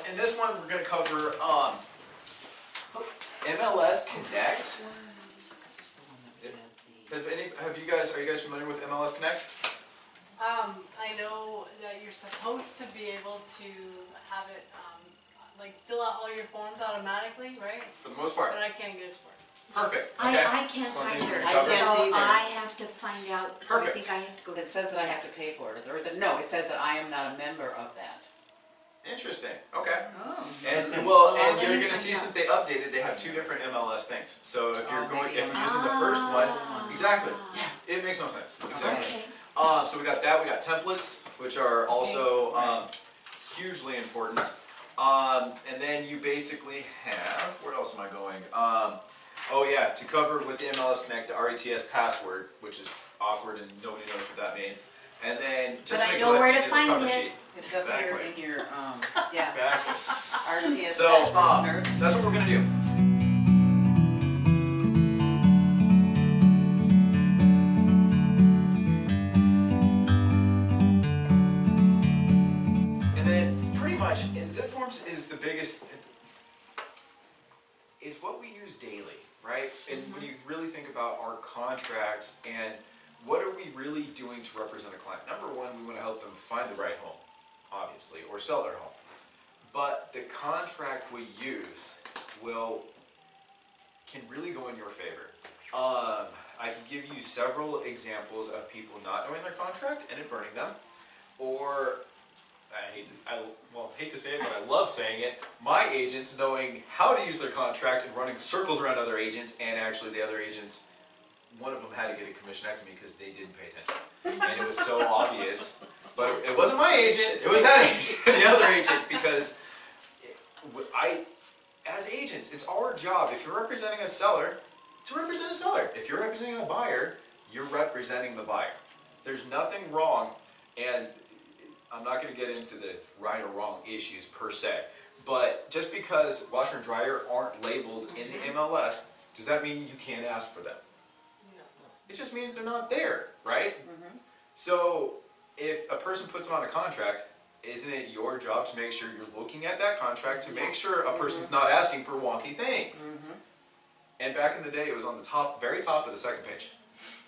in this one we're going to cover MLS Connect. Are you guys familiar with MLS Connect? I know that you're supposed to be able to have it, like fill out all your forms automatically, right? For the most part. But I can't get it to work. Perfect. Okay. I can't either, I can't so either. I have to find out, so I Perfect. think I have to go to. It says that I have to pay for it, or no, it says that I am not a member of that. Interesting. Okay. Oh. And Well, well, let and me you're going to find see out. since they updated, they have two different MLS things. So if you're Oh, maybe if you're I'm using the first one, exactly. Yeah. It makes no sense. Exactly. Okay. So we got that. We got templates, which are also hugely important. And then you basically have, where else am I going? Oh yeah, to cover with the MLS Connect, the RETS password, which is awkward and nobody knows what that means. And then just But I make know a where to cover find it. sheet. It's up here Exactly. in your, yeah, Exactly. RTS So nerds. that's what we're gonna do. And then pretty much, Zipforms is the biggest. It's what we use daily, right? And when you really think about our contracts and what are we really doing to represent a client? Number one, we want to help them find the right home, obviously, or sell their home. But the contract we use can really go in your favor. I can give you several examples of people not knowing their contract and it burning them, or I hate to say it, but I love saying it, my agents knowing how to use their contract and running circles around other agents, and actually the other agents, one of them had to get a commissionectomy because they didn't pay attention. And it was so obvious, but it wasn't my agent, it was that agent, the other agent, because as agents, it's our job, if you're representing a seller, to represent a seller. If you're representing a buyer, you're representing the buyer. There's nothing wrong, and I'm not going to get into the right or wrong issues per se, but just because washer and dryer aren't labeled in the MLS, does that mean you can't ask for them? No. It just means they're not there, right? So if a person puts it on a contract, isn't it your job to make sure you're looking at that contract to make sure a person's not asking for wonky things? And back in the day, it was on the top, very top of the second page.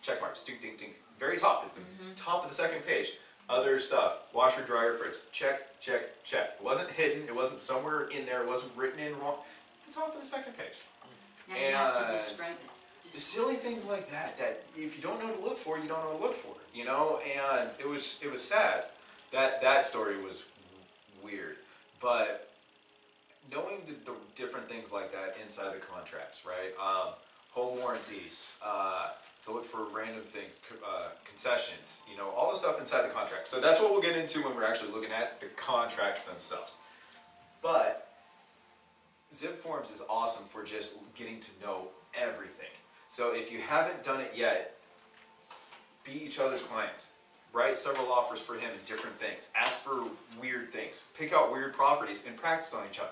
Check marks, ding, ding, ding. Very top, at the top of the second page. Other stuff, washer, dryer, fridge, check, check, check. It wasn't hidden, it wasn't somewhere in there, it wasn't written in wrong. At the top of the second page. Now you have to describe it. The silly things like that, that if you don't know what to look for, you don't know what to look for, you know? And it was sad. That story was weird. But knowing the different things like that inside the contracts, right? Home warranties, to look for random things, concessions, you know, all the stuff inside the contract. So that's what we'll get into when we're actually looking at the contracts themselves. But Zipforms is awesome for just getting to know everything. So if you haven't done it yet, be each other's clients. Write several offers for him in different things. Ask for weird things. Pick out weird properties and practice on each other.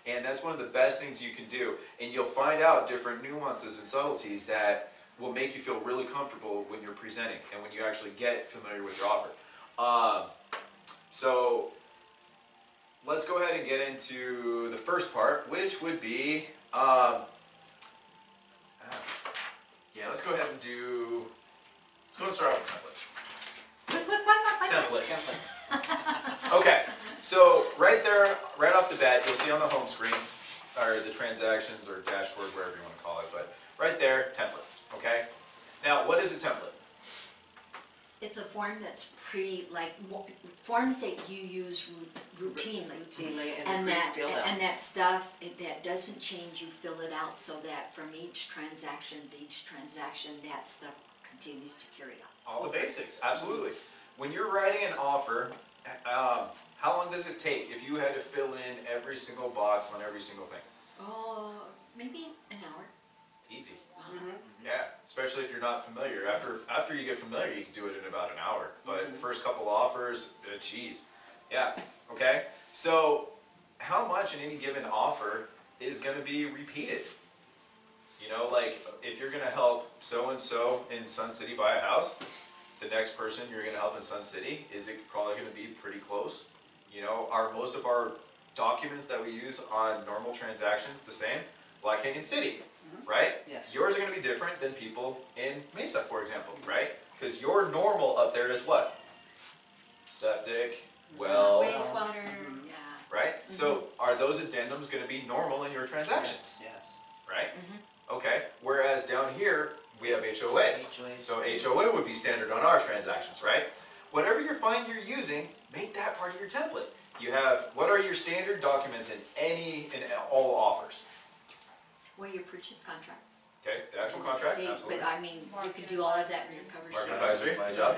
And that's one of the best things you can do. And you'll find out different nuances and subtleties that will make you feel really comfortable when you're presenting and when you actually get familiar with your offer. So let's go ahead and get into the first part, which would be, let's go ahead and do, let's start out with templates. Templates. Okay, so right there, right off the bat, you'll see on the home screen, or the transactions or dashboard, wherever you want to call it, but right there, templates, okay? Now, what is a template? It's a form that's forms that you use routinely, and that stuff that doesn't change. You fill it out so that from each transaction to each transaction, that stuff continues to carry on. All the basics, absolutely. When you're writing an offer, how long does it take if you had to fill in every single box on every single thing? Oh, maybe an hour. Easy. Yeah, especially if you're not familiar. After you get familiar, you can do it in about an hour. But first couple offers, geez. Yeah, okay. So how much in any given offer is going to be repeated? You know, like if you're going to help so-and-so in Sun City buy a house, the next person you're going to help in Sun City, is it probably going to be pretty close? You know, most of our documents that we use on normal transactions the same, like Hagen City, right? Yes. Yours are going to be different than people in Mesa, for example, right? Because your normal up there is what? Septic, well, Wastewater, yeah. right? So are those addendums going to be normal in your transactions, Yes. right? Okay, whereas down here, we have HOAs. So HOA would be standard on our transactions, right? Whatever you find you're using, make that part of your template. You have, what are your standard documents in all offers? Well, your purchase contract. Okay, the actual contract, But absolutely. I mean, you could do all of that in your cover sheet. Market advisory, good job.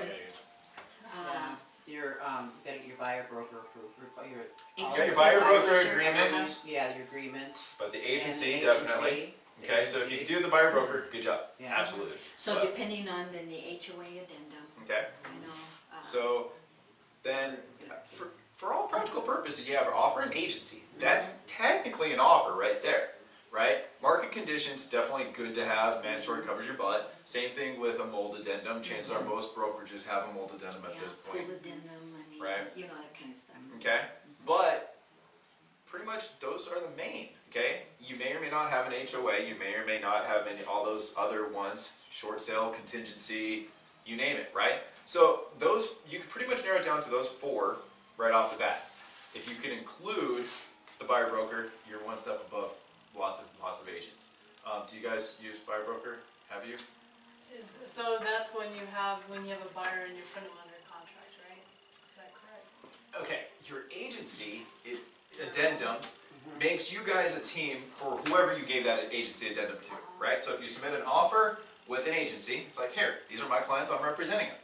Your, getting your buyer broker approved, your. You got your buyer broker agreement, Yeah, your agreement. but the and agency, the definitely. agency. Okay, so if you can do the buyer broker, good job, Yeah. absolutely. So But- depending on then the HOA addendum, Okay, you know. so then, for all practical purposes, you have an offer and agency. That's technically an offer right there, right? Market conditions, definitely good to have, mandatory covers your butt. Same thing with a mold addendum. Chances are most brokerages have a mold addendum at Yeah, this pool point, addendum, I mean, Right. you know, that kind of stuff. okay? But pretty much those are the main, okay? You may or may not have an HOA, you may or may not have all those other ones, short sale, contingency, you name it, right? So those, you can pretty much narrow it down to those 4 right off the bat. If you can include the buyer broker, you're one step above lots of agents. Do you guys use buyer broker? Have you? So that's when you have a buyer and you put them under contract, right? Is that correct? Okay, your agency addendum makes you guys a team for whoever you gave that agency addendum to, right? So if you submit an offer with an agency, it's like, here, these are my clients, I'm representing them.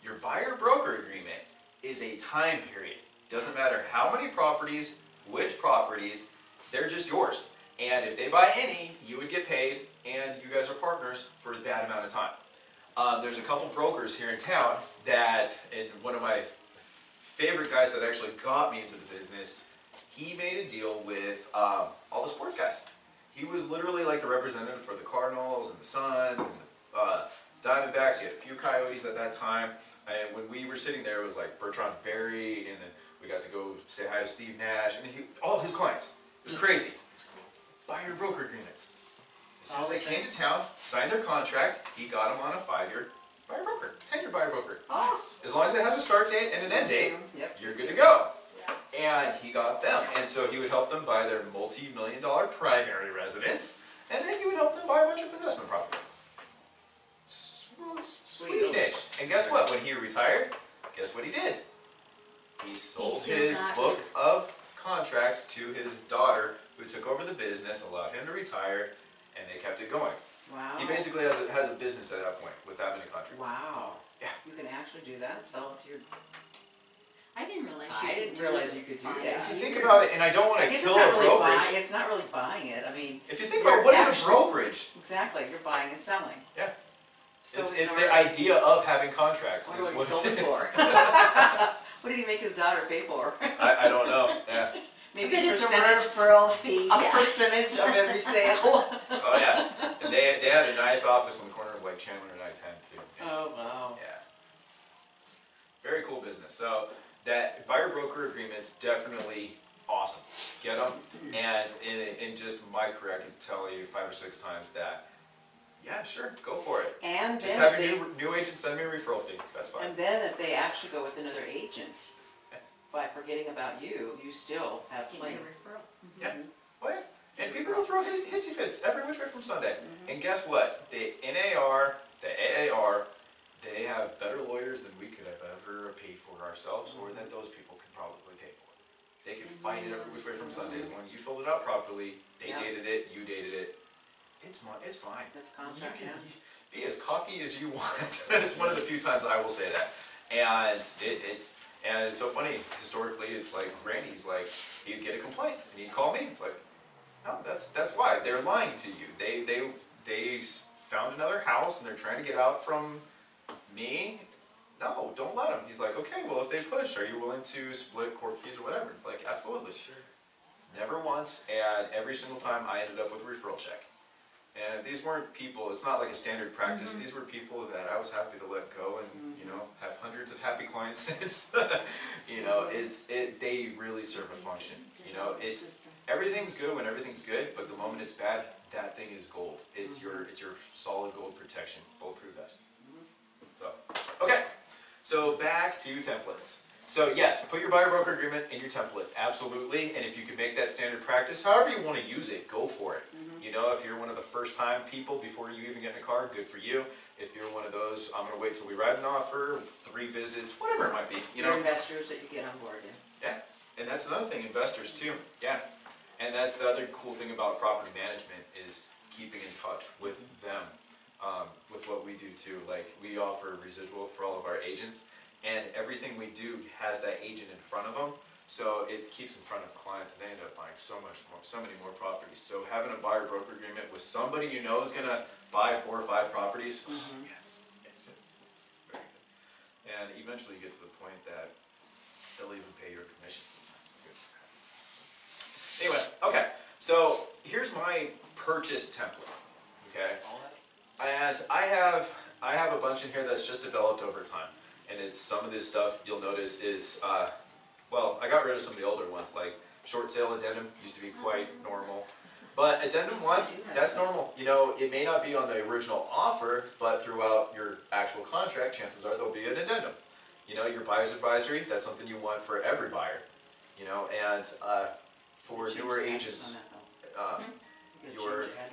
Your buyer broker agreement is a time period. Doesn't matter how many properties, which properties, they're just yours. And if they buy any, you would get paid, and you guys are partners for that amount of time. There's a couple brokers here in town that, and one of my favorite guys that actually got me into the business, he made a deal with all the sports guys. He was literally like the representative for the Cardinals and the Suns and the Diamondbacks. He had a few Coyotes at that time. And when we were sitting there, it was like Bertrand Berry, and then we got to go say hi to Steve Nash, and all his clients. It was crazy. Buyer broker agreements. As soon as they came to town, signed their contract, he got them on a 5-year buyer broker, 10-year buyer broker. As long as it has a start date and an end date, you're good to go. And he got them, and so he would help them buy their multi-million-dollar primary residence, and then he would help them buy a bunch of investment properties. Sweet niche. And guess what? When he retired, guess what he did? He sold his book of contracts to his daughter, who took over the business, allowed him to retire, and they kept it going. Wow. He basically has a business at that point with that many contracts. Wow. Yeah. You can actually do that, sell it to your. I didn't realize I didn't realize you could do that. If you think about it, and I don't want to It's kill not a really brokerage. buying, it's not really buying it, I mean. If you think about what is a brokerage, Exactly, you're buying and selling. yeah, So it's in the order- idea of having contracts. What Is do we what sold it it is. for? What did he make his daughter pay for? I don't know. Yeah. Maybe it's a percentage- referral fee. A percentage of every sale. Oh yeah. And they had a nice office on the corner of like Chandler and I-10 too. Oh, wow. Yeah. Very cool business. So that buyer broker agreement's definitely awesome. Get them. And in just my career, I can tell you 5 or 6 times that, yeah, sure, go for it. And Just then have if your new agent send me a referral fee. That's fine. And then if they actually go with another agent, by forgetting about you, you still have Get claim. your referral. Yeah. Well, yeah. And people will throw hissy fits every which way from Sunday. And guess what? The NAR, the AAR, they have better lawyers than we could have ever paid for ourselves, or that those people could probably pay for. They could fight it every which way from Sunday as long as you filled it out properly. They dated it, you dated it. It's fine. That's You contract, can yeah. be as cocky as you want. It's one of the few times I will say that. And it's so funny. Historically, it's like Randy's like, he'd get a complaint and he'd call me. It's like, no, that's why they're lying to you. They found another house and they're trying to get out from me. No, don't let them. He's like, okay, well if they push, are you willing to split court fees or whatever? It's like, absolutely. Sure. Never once, and every single time I ended up with a referral check. And these weren't people, it's not like a standard practice, these were people that I was happy to let go and, you know, have hundreds of happy clients since. You know, they really serve a function, you know, everything's good when everything's good, but the moment it's bad, that thing is gold. It's your solid gold protection, bulletproof vest. So, okay, so back to templates. So yes, put your buyer broker agreement in your template, absolutely, and if you can make that standard practice, however you want to use it, go for it. You know, if you're one of the first time people before you even get in a car, good for you. If you're one of those, I'm going to wait till we write an offer, 3 visits, whatever it might be. You know, Your investors that you get on board in. yeah, and that's another thing, investors too, yeah. And that's the other cool thing about property management is keeping in touch with them, with what we do too. Like, we offer residual for all of our agents, and everything we do has that agent in front of them, so it keeps in front of clients, and they end up buying so many more properties. So having a buyer broker agreement with somebody you know is gonna buy 4 or 5 properties, yes, very good. And eventually you get to the point that they'll even pay your commission sometimes too. Anyway, okay, so here's my purchase template, okay? And I have a bunch in here that's just developed over time. And it's some of this stuff you'll notice is, well, I got rid of some of the older ones, like short sale addendum used to be quite normal. But addendum 1, that's normal. You know, it may not be on the original offer, but throughout your actual contract, chances are there'll be an addendum. You know, your buyer's advisory, that's something you want for every buyer. You know, and for newer agents,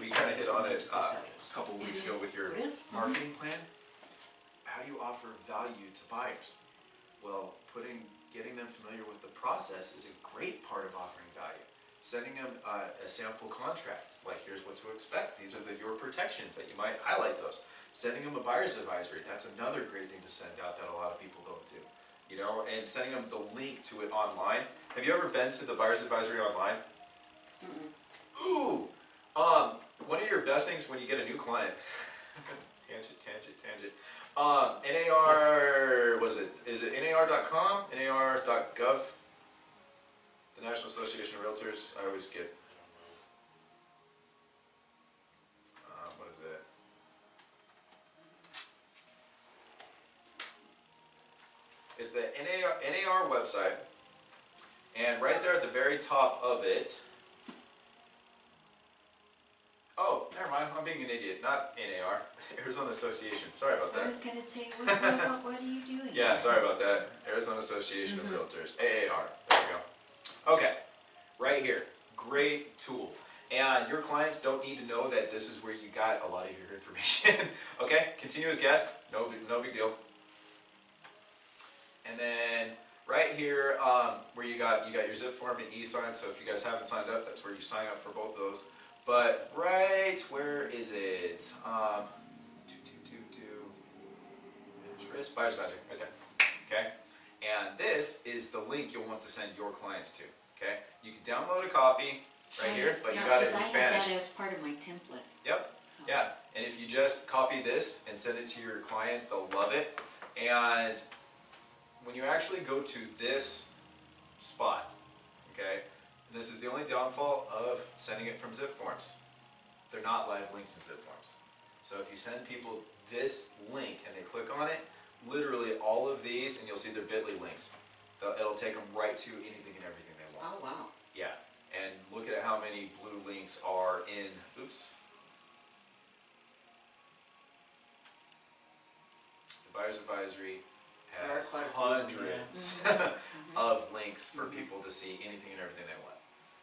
we kind of hit on it a couple of weeks ago with your marketing plan. How do you offer value to buyers? Well, getting them familiar with the process is a great part of offering value. Sending them a sample contract, like here's what to expect. These are your protections that you might highlight those. Sending them a buyer's advisory, that's another great thing to send out that a lot of people don't do. You know, and sending them the link to it online. Have you ever been to the buyer's advisory online? Ooh! One of your best things when you get a new client, tangent. NAR, what is it? Is it NAR.com? NAR.gov? The National Association of Realtors, I always get, what is it? It's the NAR website, and right there at the very top of it, oh, never mind, I'm being an idiot, not NAR, Arizona Association, sorry about that. I was gonna say, what are you doing? Yeah, sorry about that, Arizona Association of Realtors, AAR, there we go. Okay, right here, great tool. And your clients don't need to know that this is where you got a lot of your information. Okay, continuous guest, no big deal. And then right here, where you got your Zipform and e-sign, so if you guys haven't signed up, that's where you sign up for both of those. But right, where is it? Buyer's advisory, right there. Okay, and this is the link you'll want to send your clients to. Okay, you can download a copy right here, but you got it in Spanish. I have that as part of my template. Yep. So. Yeah, and if you just copy this and send it to your clients, they'll love it. And when you actually go to this spot, okay, this is the only downfall of sending it from Zipforms. They're not live links in Zipforms. So if you send people this link and they click on it, literally all of these, and you'll see their bit.ly links. It'll take them right to anything and everything they want. Oh, wow. Yeah, and look at how many blue links are in, oops. The Buyer's Advisory has hundreds of links for people to see anything and everything they want.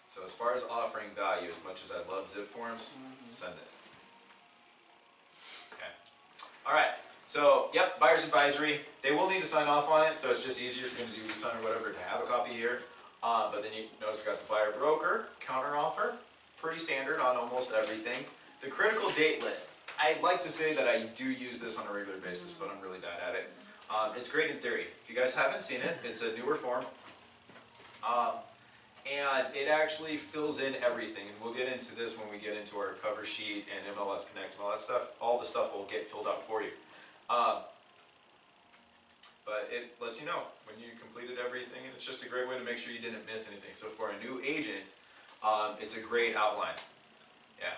So as far as offering value, as much as I love Zipforms, send this. Okay. All right. So, yep, Buyer's Advisory. They will need to sign off on it, so it's just easier if you're going to do e-sign or whatever to have a copy here. But then you notice I got the buyer broker, counter offer, pretty standard on almost everything. The critical date list. I'd like to say that I do use this on a regular basis, but I'm really bad at it. It's great in theory. If you guys haven't seen it, it's a newer form. And it actually fills in everything, and we'll get into this when we get into our cover sheet and MLS Connect and all that stuff. All the stuff will get filled out for you. But it lets you know when you completed everything, and it's just a great way to make sure you didn't miss anything. So for a new agent, it's a great outline. Yeah.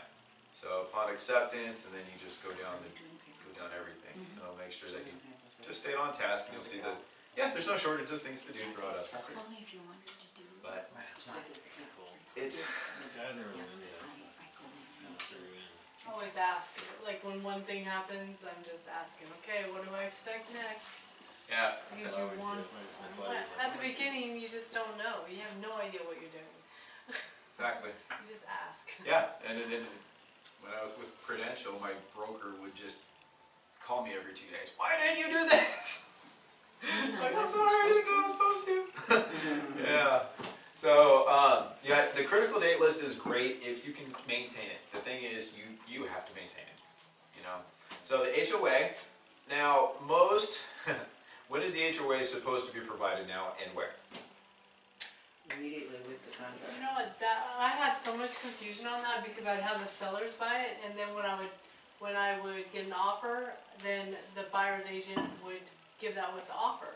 So upon acceptance, and then you just go down everything. And I'll make sure that you just stayed on task, and you'll see that, yeah, there's no shortage of things to do throughout us. Only if you wanted to do. But It's. I always ask, like when one thing happens, I'm just asking, okay, what do I expect next? yeah, Because you want, at the beginning, you just don't know. You have no idea what you're doing. exactly. You just ask. Yeah, and then when I was with Prudential, my broker would just call me every 2 days. Why didn't you do this? Like, I'm sorry, I didn't know I was supposed to. Yeah. So, yeah, the critical date list is great if you can maintain it. The thing is, you have to maintain it, you know. So the HOA, now when is the HOA supposed to be provided now and where? Immediately with the contract. You know what, I had so much confusion on that because I'd have the sellers buy it, and then when I would get an offer, then the buyer's agent would give that with the offer.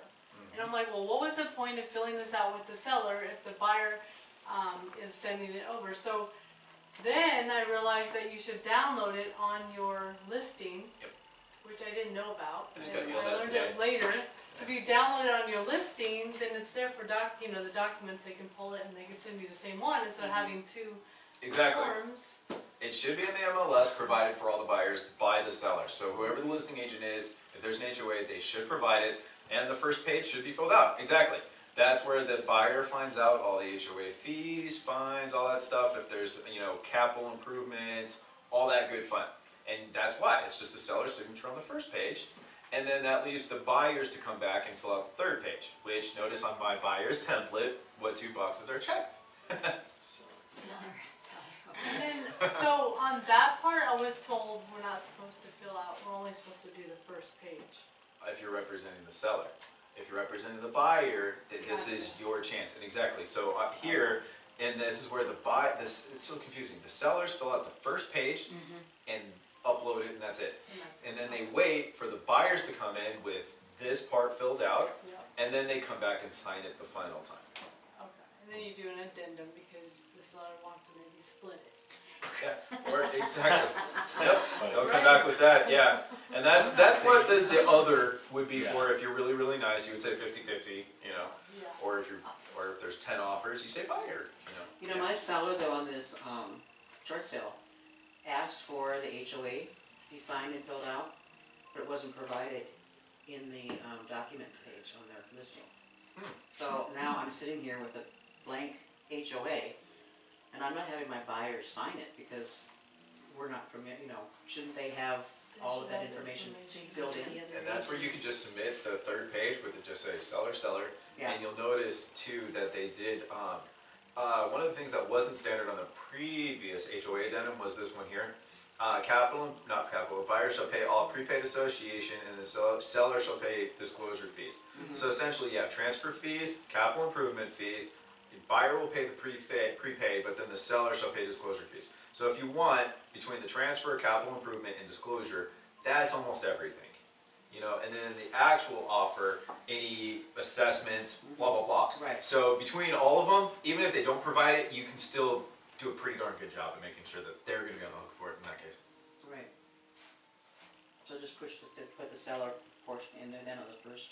And I'm like, well, what was the point of filling this out with the seller if the buyer is sending it over? So then I realized that you should download it on your listing, which I didn't know about. Just And got I learned today. it later. So if you download it on your listing, then it's there for the documents. They can pull it and they can send you the same one instead of having two Exactly. forms. It should be in the MLS provided for all the buyers by the seller. So whoever the listing agent is, if there's an HOA, they should provide it, and the first page should be filled out. Exactly. That's where the buyer finds out all the HOA fees, fines, all that stuff. If there's, capital improvements, all that good fun. And that's why. It's just the seller's signature on the first page. And then that leaves the buyers to come back and fill out the third page, which notice on my buyer's template, what 2 boxes are checked. Seller. And then, so on that part, I was told we're not supposed to fill out, we're only supposed to do the first page. If you're representing the seller. If you're representing the buyer, this is your chance. And exactly, so here, and this is where it's so confusing. The sellers fill out the first page and upload it, and that's it. And then they wait for the buyers to come in with this part filled out, and then they come back and sign it the final time. Okay, and then you do an addendum because the seller wants to maybe split it. Yeah, or exactly. Yep, they'll come back with that, yeah. And that's what the other would be for. If you're really, really nice, you would say 50-50, Yeah. or if there's 10 offers, you say buyer, My seller though on this short sale asked for the HOA to be signed and filled out, but it wasn't provided in the document page on their listing. So now I'm sitting here with a blank HOA, and I'm not having my buyers sign it because we're not familiar, shouldn't they have all of that information filled in? And that's where you can just submit the third page with it just say seller, Yeah. and you'll notice too that they did, one of the things that wasn't standard on the previous HOA addendum was this one here. Buyer shall pay all prepaid association and the seller shall pay disclosure fees. So essentially, transfer fees, capital improvement fees, the buyer will pay the prepaid, but then the seller shall pay disclosure fees. So if you want, between the transfer, capital improvement, and disclosure, that's almost everything. And then the actual offer, any assessments, blah, blah, blah. Right. So between all of them, even if they don't provide it, you can still do a pretty darn good job of making sure that they're going to be on the hook for it in that case. Right. So just put the seller portion in there then on the first.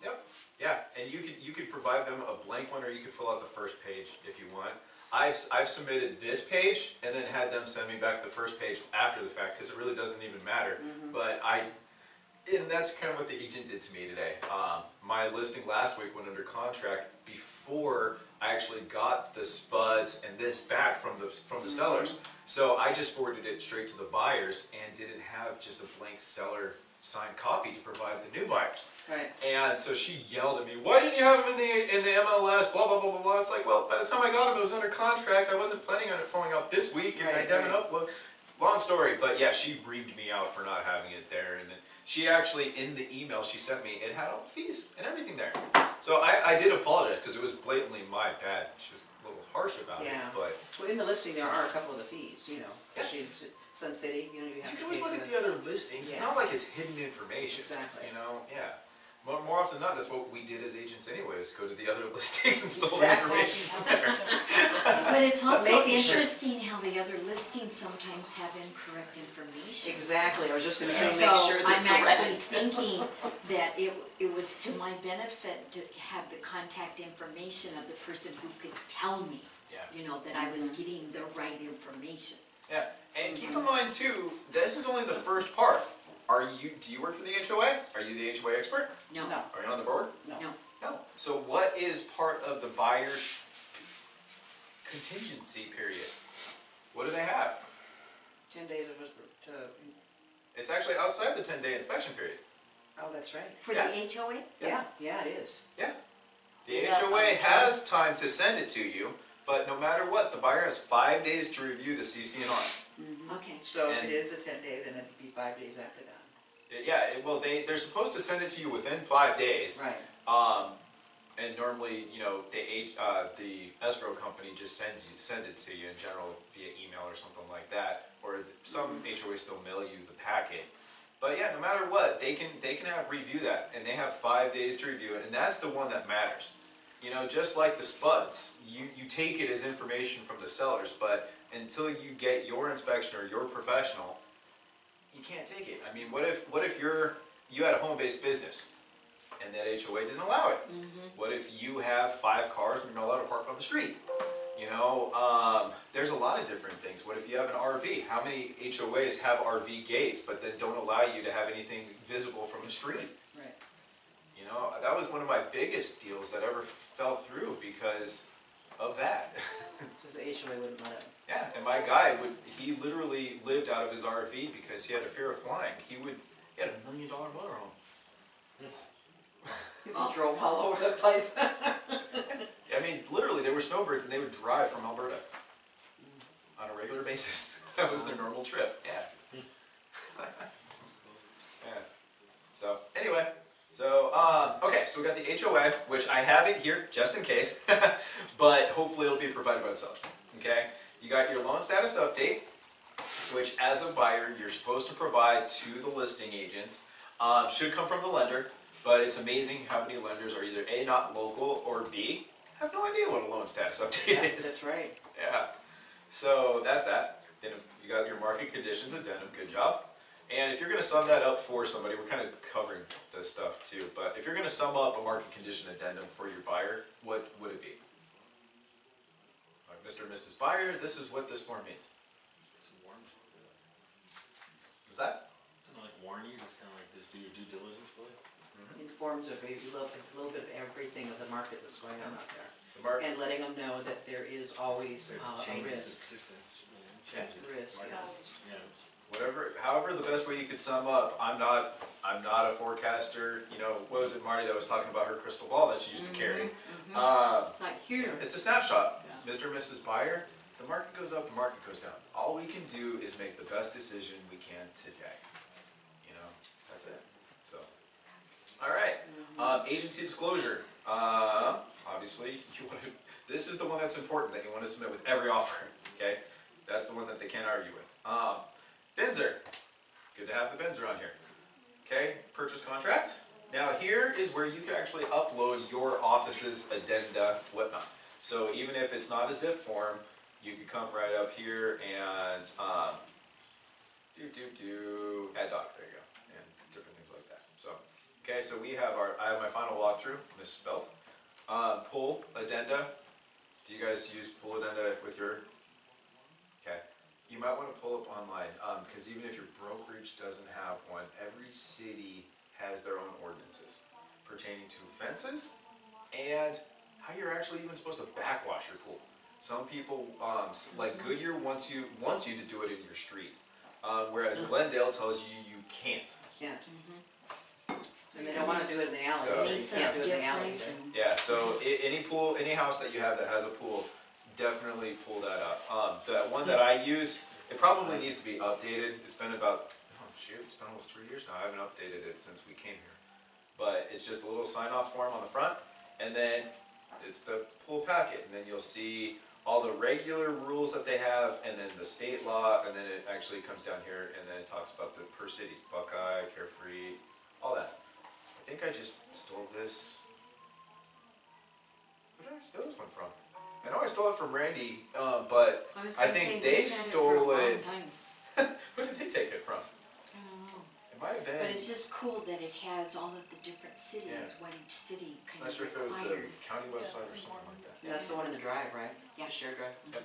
Yep. Yeah, and you could provide them a blank one, or you could fill out the first page if you want. I've submitted this page and then had them send me back the first page after the fact because it really doesn't even matter. But and that's kind of what the agent did to me today. My listing last week went under contract before I actually got the spuds and this back from the sellers. So I just forwarded it straight to the buyers and didn't have just a blank seller signed copy to provide the new buyers. Right. And so she yelled at me, "Why didn't you have them in the MLS? Blah blah blah blah blah." It's like, well, by the time I got them, it was under contract. I wasn't planning on it falling out this week, and I haven't uploaded. Long story, but yeah, she reamed me out for not having it there, and then she actually, in the email she sent me, it had all the fees and everything there. So I did apologize because it was blatantly my bad. She was a little harsh about it, but Well, in the listing there are a couple of the fees, especially in Sun City, you have you to can always pay look for at the other listings. It's Yeah. not like it's hidden information. Exactly. Yeah. More often than not, that's what we did as agents anyways, go to the other listings and stole the Exactly. information from there. But it's also making sure- interesting how the other listings sometimes have incorrect information. Exactly, I was just gonna say, So make sure they're I'm actually correct. thinking that it was to my benefit to have the contact information of the person who could tell me, Yeah. you know, that I was getting the right information. Yeah, and keep in mind too, this is only the first part. Do you work for the HOA? Are you the HOA expert? No, No. Are you on the board? no. No. So what is part of the buyer's contingency period? What do they have? 10 days of us to, It's actually outside the 10-day inspection period. oh, that's right. For Yeah. the HOA? Yeah, it is. Yeah. The Yeah, HOA has time to send it to you, but no matter what, the buyer has 5 days to review the CC&R. Okay. So if And- it is a 10-day, then it'd be 5 days after that. Yeah, well, they're supposed to send it to you within 5 days. Right. And normally, you know, the escrow company just send it to you in general via email or something like that, or some HOAs still mail you the packet. But yeah, no matter what, they can review that, and they have 5 days to review it, and that's the one that matters. You know, just like the spuds, you take it as information from the sellers, but until you get your inspection or your professional, you can't take it. I mean, what if you had a home-based business and that HOA didn't allow it? What if you have 5 cars and you're not allowed to park on the street? You know, there's a lot of different things. What if you have an RV? How many HOAs have RV gates but then don't allow you to have anything visible from the street? Right. You know, that was one of my biggest deals that ever fell through because of that. Because the HOA wouldn't let it. Yeah, and my guy he literally lived out of his RV because he had a fear of flying. He had $1 million motorhome. He drove all over the place. I mean, literally, they were snowbirds and they would drive from Alberta on a regular basis. That was their normal trip. Yeah. Yeah. So anyway, okay, so we got the HOA, which I have it here just in case, but hopefully it'll be provided by the seller. Okay. You got your loan status update, which as a buyer you're supposed to provide to the listing agents. Should come from the lender, but it's amazing how many lenders are either A, not local, or B, have no idea what a loan status update Yeah, is. that's right. Yeah. So that's that. Then you got your market conditions addendum, good job. And if you're going to sum that up for somebody, we're kind of covering this stuff too, but if you're going to sum up a market condition addendum for your buyer, what would it be? Like, Mr. and Mrs. Buyer, this is what this form means. Some warrants. Is that? Something like warn you, just kind of like this, do your due diligence really. Informs of a little bit of everything of the market that's going on out there. The market. And letting them know that there is always It's a changes, risk. changes. Risk, markets, yeah. However the best way you could sum up, I'm not a forecaster, you know, what was it Marty that was talking about her crystal ball that she used to carry? It's like here. It's a snapshot. Mr. and Mrs. Buyer, the market goes up, the market goes down. All we can do is make the best decision we can today. You know, that's it. So, all right. Agency disclosure. Obviously, this is the one that's important that you want to submit with every offer. Okay, that's the one that they can't argue with. Binzer. Good to have the Binzer on here. Okay, purchase contract. Now here is where you can actually upload your office's addenda, whatnot. So even if it's not a zip form, you could come right up here and add doc, there you go, and different things like that. So, okay, so I have my final walkthrough, misspelled. Pull addenda. Do you guys use pull addenda with your? Okay, you might want to pull up online because even if your brokerage doesn't have one, every city has their own ordinances pertaining to fences and how you're actually even supposed to backwash your pool. Some people, like Goodyear, wants you to do it in your street, whereas Glendale tells you you can't. Can't. And they don't want to do it in the alley. So- They Mesa's can't do it in the alley. different. And Yeah, so any house that you have that has a pool, definitely pull that up. The one that I use, it probably needs to be updated. It's been about, it's been almost 3 years now. I haven't updated it since we came here. But it's just a little sign-off form on the front, and then it's the pool packet, and then you'll see all the regular rules that they have, and then the state law, and then it actually comes down here, and then it talks about the per cities, Buckeye, Carefree, all that. think I just stole this. Where did I steal this one from? I know I stole it from Randy, but I was I gonna think say, they we've had it for a stole long it. time. Where did they take it from? I don't know. It might have been. But it's just cool that it has all of the different cities, Yeah. what each city I'm kind not of sure if it was the requires. county Yeah, website or it's something like that. And that's the one in the drive, right? Yeah. The shared drive? Yep.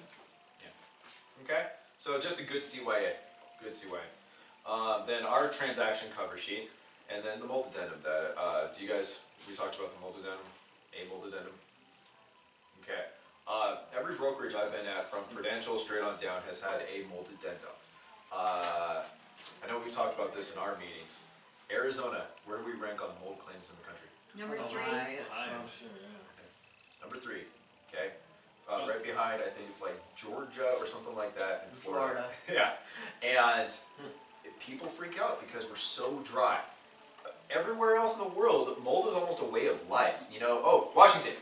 Okay, so just a good CYA, good CYA. Then our transaction cover sheet, and then the mold addendum that, do you guys, we talked about the mold addendum, a mold addendum? Okay, every brokerage I've been at, from Prudential straight on down, has had a mold addendum. I know we've talked about this in our meetings. Arizona, where do we rank on mold claims in the country? Number Oh, 3, my, yes, Hi, well, I'm sure, yeah. Number 3, okay? Right behind, I think it's like Georgia or something like that in Florida. Yeah, and people freak out because we're so dry. Everywhere else in the world, mold is almost a way of life. You know, oh, Washington,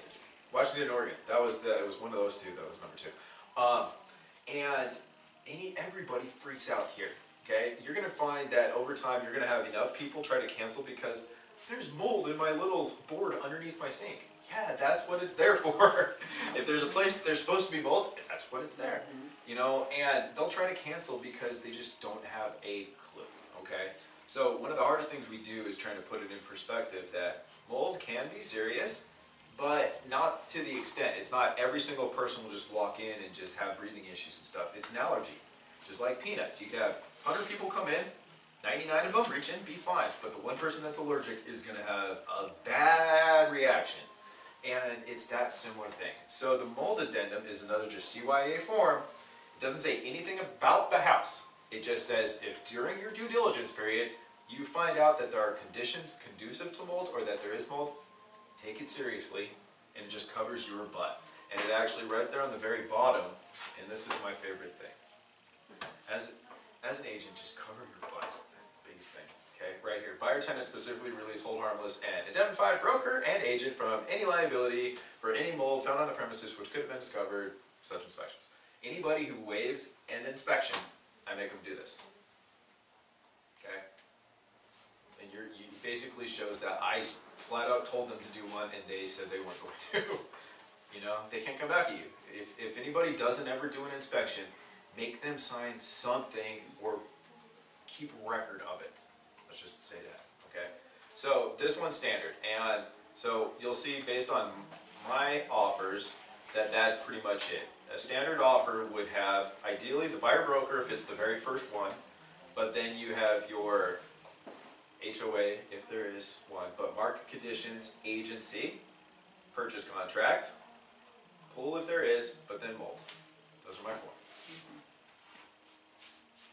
and Oregon. It was one of those two. That was number 2. And everybody freaks out here. Okay, you're gonna find that over time, you're gonna have enough people try to cancel because there's mold in my little board underneath my sink. Yeah, that's what it's there for. If there's a place there's supposed to be mold, that's what it's there. You know, and they'll try to cancel because they just don't have a clue, okay? So one of the hardest things we do is trying to put it in perspective that mold can be serious, but not to the extent. It's not every single person will just walk in and just have breathing issues and stuff. It's an allergy, just like peanuts. You could have 100 people come in, 99 of them reach in, be fine, but the one person that's allergic is gonna have a bad reaction. And it's that similar thing. So the mold addendum is another just CYA form. It doesn't say anything about the house. It just says if during your due diligence period you find out that there are conditions conducive to mold or that there is mold, take it seriously, and it just covers your butt. And it actually right there on the very bottom, and this is my favorite thing. As an agent, just cover your butts. That's the biggest thing. Okay, right here. Buyer tenant specifically release, hold harmless, and indemnified broker and agent from any liability for any mold found on the premises which could have been discovered, such inspections. Anybody who waives an inspection, I make them do this. Okay? And you basically shows that I flat out told them to do one and they said they weren't going to. You know, they can't come back at you. If anybody doesn't ever do an inspection, make them sign something or keep record of it. Let's just say that, okay? So this one's standard, and so you'll see based on my offers that that's pretty much it. A standard offer would have, ideally, the buyer broker if it's the very first one, but then you have your HOA if there is one, but market conditions, agency, purchase contract, pool if there is, but then mold. Those are my 4.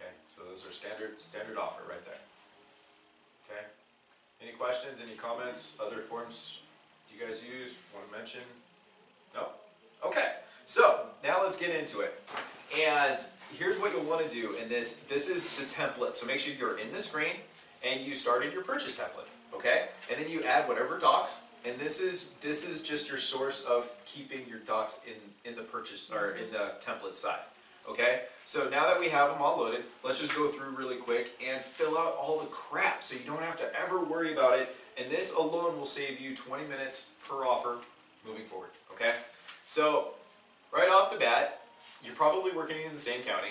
Okay, so those are standard offer right there. Okay. Any questions, any comments, other forms you guys use, want to mention? No? Okay, so now let's get into it. And here's what you'll want to do, and this is the template. So make sure you're in the screen and you started your purchase template, okay? And then you add whatever docs, and this is just your source of keeping your docs in the purchase or in the template side. Okay, so now that we have them all loaded, let's just go through really quick and fill out all the crap so you don't have to ever worry about it. And this alone will save you 20 minutes per offer moving forward, okay? So, right off the bat, you're probably working in the same county,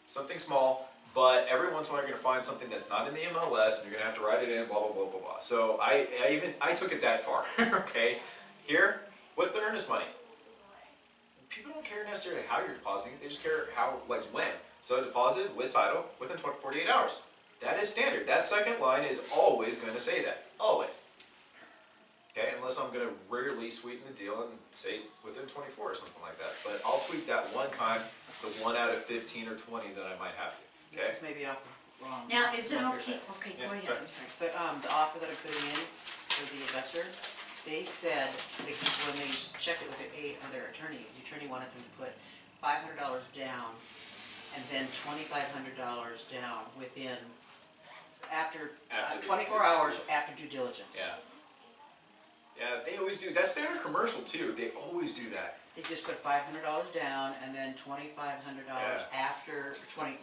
something small, but every once in a while you're going to find something that's not in the MLS and you're going to have to write it in, blah, blah, blah, blah, blah. So I took it that far, okay? Here, what's the earnest money? People don't care necessarily how you're depositing, they just care how, like when. So deposit with title within 48 hours. That is standard. That second line is always going to say that. Always. Okay, unless I'm going to rarely sweeten the deal and say within 24 or something like that. But I'll tweak that one time, the 1 out of 15 or 20 that I might have to. Okay? This is maybe off the wrong. Now, is it number, okay, but- okay, Yeah, go ahead, sorry. I'm sorry. But the offer that I'm putting in for the investor, they said, when they checked it with their attorney, the attorney wanted them to put $500 down and then $2,500 down within, after After 24 hours after due diligence. Yeah. Yeah, they always do. That's standard commercial too. They always do that. They just put $500 down and then $2,500 Yeah. after 20,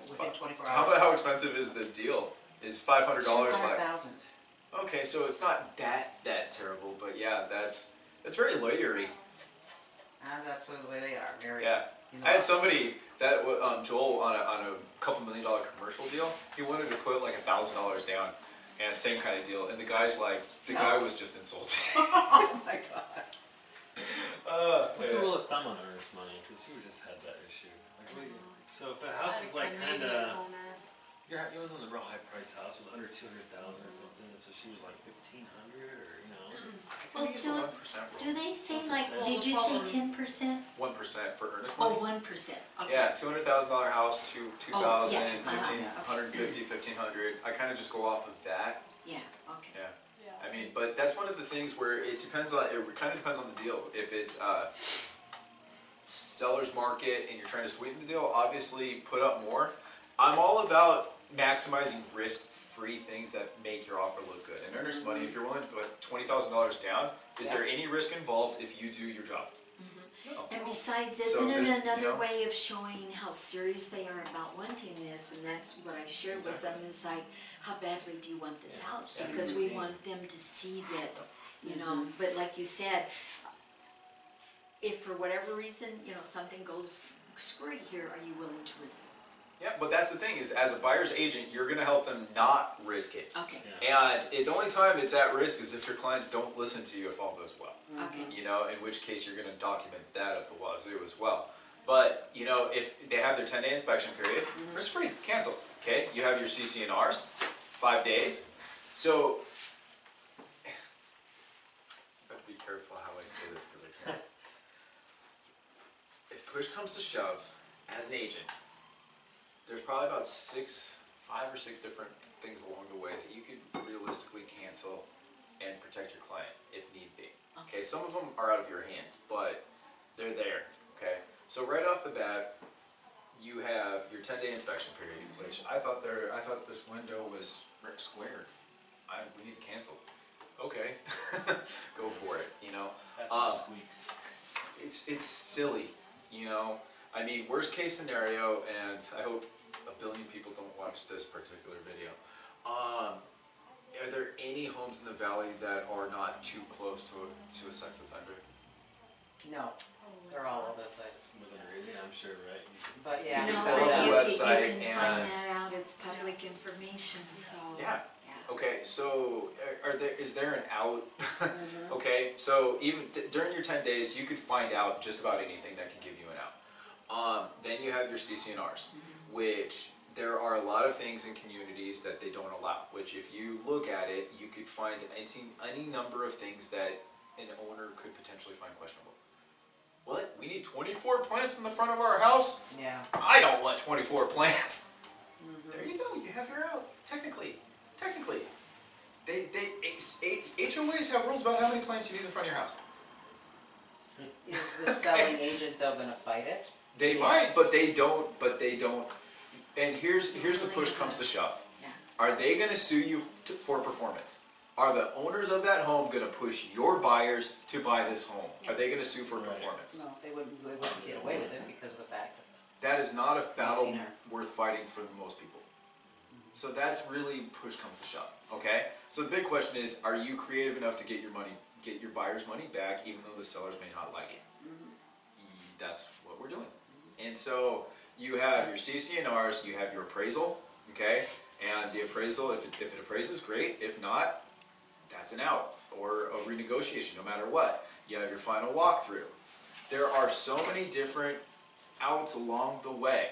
within 24 hours. How about how expensive is the deal? Is $500 like? $200,000. Okay, so it's not that terrible, but yeah, that's very lawyery. And that's what the way they are, very. Yeah, you know, I had somebody that Joel on a couple $1 million commercial deal. He wanted to put like $1,000 down, and same kind of deal. And the guy's like, the guy was just insulting. Oh my god. What's the rule of thumb on earnest money? Because you just had that issue. Like, what do you, so if a house is like kind of, it wasn't a real high price house. It was under 200,000 or something. So she was like 1,500, or you know. Well, Use the 1% do rule. they say like, 1%. did you say 10%? 1% for earnest Oh, money. 1%, okay. Yeah, $200,000 house, 2,000, Oh, yeah, 150, 1,500. I kind of just go off of that. Yeah, okay. Yeah. Yeah. I mean, but that's one of the things where it depends on, it kind of depends on the deal. If it's seller's market and you're trying to sweeten the deal, obviously put up more. I'm all about maximizing risk-free things that make your offer look good. And earnest money, if you're willing to put $20,000 down, is there any risk involved if you do your job? No. And besides, So isn't it there's, another way of showing how serious they are about wanting this? And that's what I share with them, is like, how badly do you want this house? Yeah. Because we want them to see that, you know, but like you said, if for whatever reason, you know, something goes screwy here, are you willing to risk it? Yeah, but that's the thing is, as a buyer's agent, you're going to help them not risk it. Okay, And the only time it's at risk is if your clients don't listen to you if all goes well. okay. You know, in which case you're going to document that at the wazoo as well. But, you know, if they have their 10-day inspection period, risk-free, cancel. Okay, you have your CC&Rs, 5 days. So, I have to be careful how I say this because I can't. If push comes to shove, as an agent, there's probably about 5 or 6 different things along the way that you could realistically cancel and protect your client if need be. Okay, some of them are out of your hands, but they're there. Okay, so right off the bat, you have your 10-day inspection period, which I thought this window was squared. We need to cancel. Okay, go for it. You know, After squeaks. it's silly. You know, I mean, worst case scenario, and I hope 1 billion people don't watch this particular video. Are there any homes in the valley that are not too close to a sex offender? No, they're all over the place. Within a radius, I'm sure, right? But yeah. No, go but on the you website can find and- that out, it's public information, so. Yeah. Yeah. Okay, so is there an out? Okay, so even during your 10 days, you could find out just about anything that can give you an out. Then you have your CC&Rs, which there are a lot of things in communities that they don't allow, which if you look at it, you could find any number of things that an owner could potentially find questionable. What? We need 24 plants in the front of our house? Yeah. I don't want 24 plants. There you go, you have your out, technically. HOAs have rules about how many plants you need in the front of your house. Is the selling agent though gonna fight it? They might, but they don't, and here's the push comes to shove. Yeah. Are they gonna sue you for performance? Are the owners of that home gonna push your buyers to buy this home? Are they gonna sue for Right. performance? No, they wouldn't get away with it because of the fact of That is not a battle CC&R. worth fighting for most people. So that's really push comes to shove, okay? So the big question is, are you creative enough to get your buyer's money back even though the sellers may not like it? That's what we're doing. And so you have your CC&Rs, you have your appraisal, okay? And the appraisal, if it appraises, great. If not, that's an out or a renegotiation, no matter what. You have your final walkthrough. There are so many different outs along the way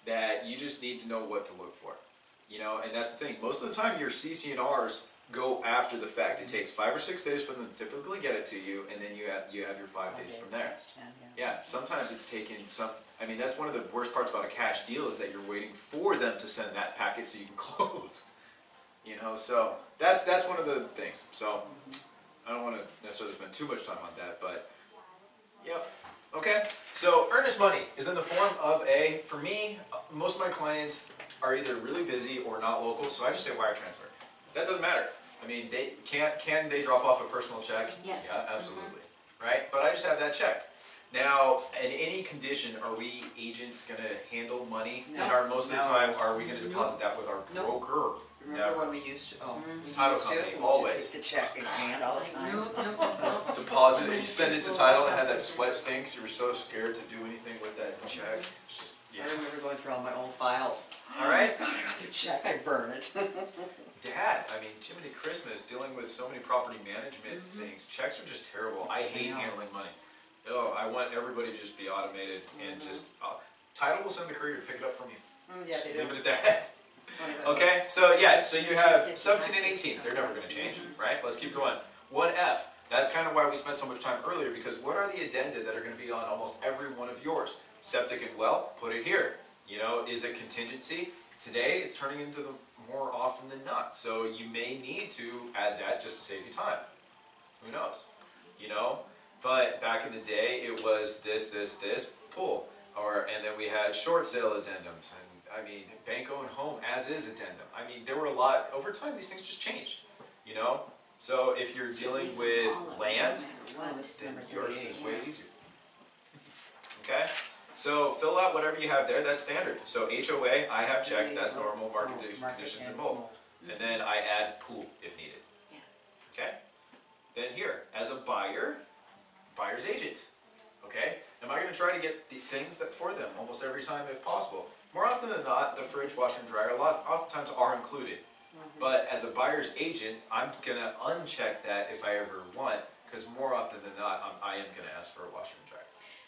that you just need to know what to look for. You know, and that's the thing. Most of the time, your CC&Rs go after the fact. It takes 5 or 6 days for them to typically get it to you, and then you have your 5 days from there. That's 10, Yeah, sometimes it's taken some. I mean, that's one of the worst parts about a cash deal is that you're waiting for them to send that packet so you can close. You know, so that's one of the things. So I don't want to necessarily spend too much time on that, but yep. Okay, so earnest money is in the form of for me, most of my clients are either really busy or not local, so I just say wire transfer. That doesn't matter. I mean, can they drop off a personal check? Yes. Yeah, absolutely. Right? But I just have that checked. Now, in any condition, are we agents going to handle money? No. And most of the No. time, are we going to deposit that with our No. broker? Remember when we used to, we Title used to, company, we always. just take the check in hand all the time. Nope, nope, nope. Deposit it, you send it to title, and had that sweat sting 'cause you were so scared to do anything with that check. It's just, I remember going through all my old files. All right. God, I got the check, I burn it. Dad, I mean, Jiminy Christmas, dealing with so many property management things. Checks are just terrible. I hate know. handling money. Oh, I want everybody to just be automated and just, title will send the courier to pick it up from you. Yeah, Just they leave do. it at that. Okay, so yeah, so you have 17 and 18, they're never gonna change, right? Let's keep going. 1F, that's kind of why we spent so much time earlier, because what are the addenda that are gonna be on almost every one of yours? Septic and well, put it here. You know, is it contingency? Today, it's turning into the more often than not, so you may need to add that just to save you time. Who knows? You know, but back in the day, it was this, pull. And then we had short sale addendums, and I mean, Banco and Home as is addendum. I mean, there were a lot, over time these things just changed, you know? So if you're dealing with land, then yours is way easier. Okay? So fill out whatever you have there, that's standard. So HOA, I have checked, that's normal market conditions and mold. And then I add pool if needed. Okay? Then here, as a buyer, buyer's agent. Okay? Am I going to try to get the things that for them almost every time if possible? More often than not, the fridge, washer, and dryer, oftentimes are included. But as a buyer's agent, I'm going to uncheck that if I ever want, because more often than not, I am going to ask for a washer and dryer.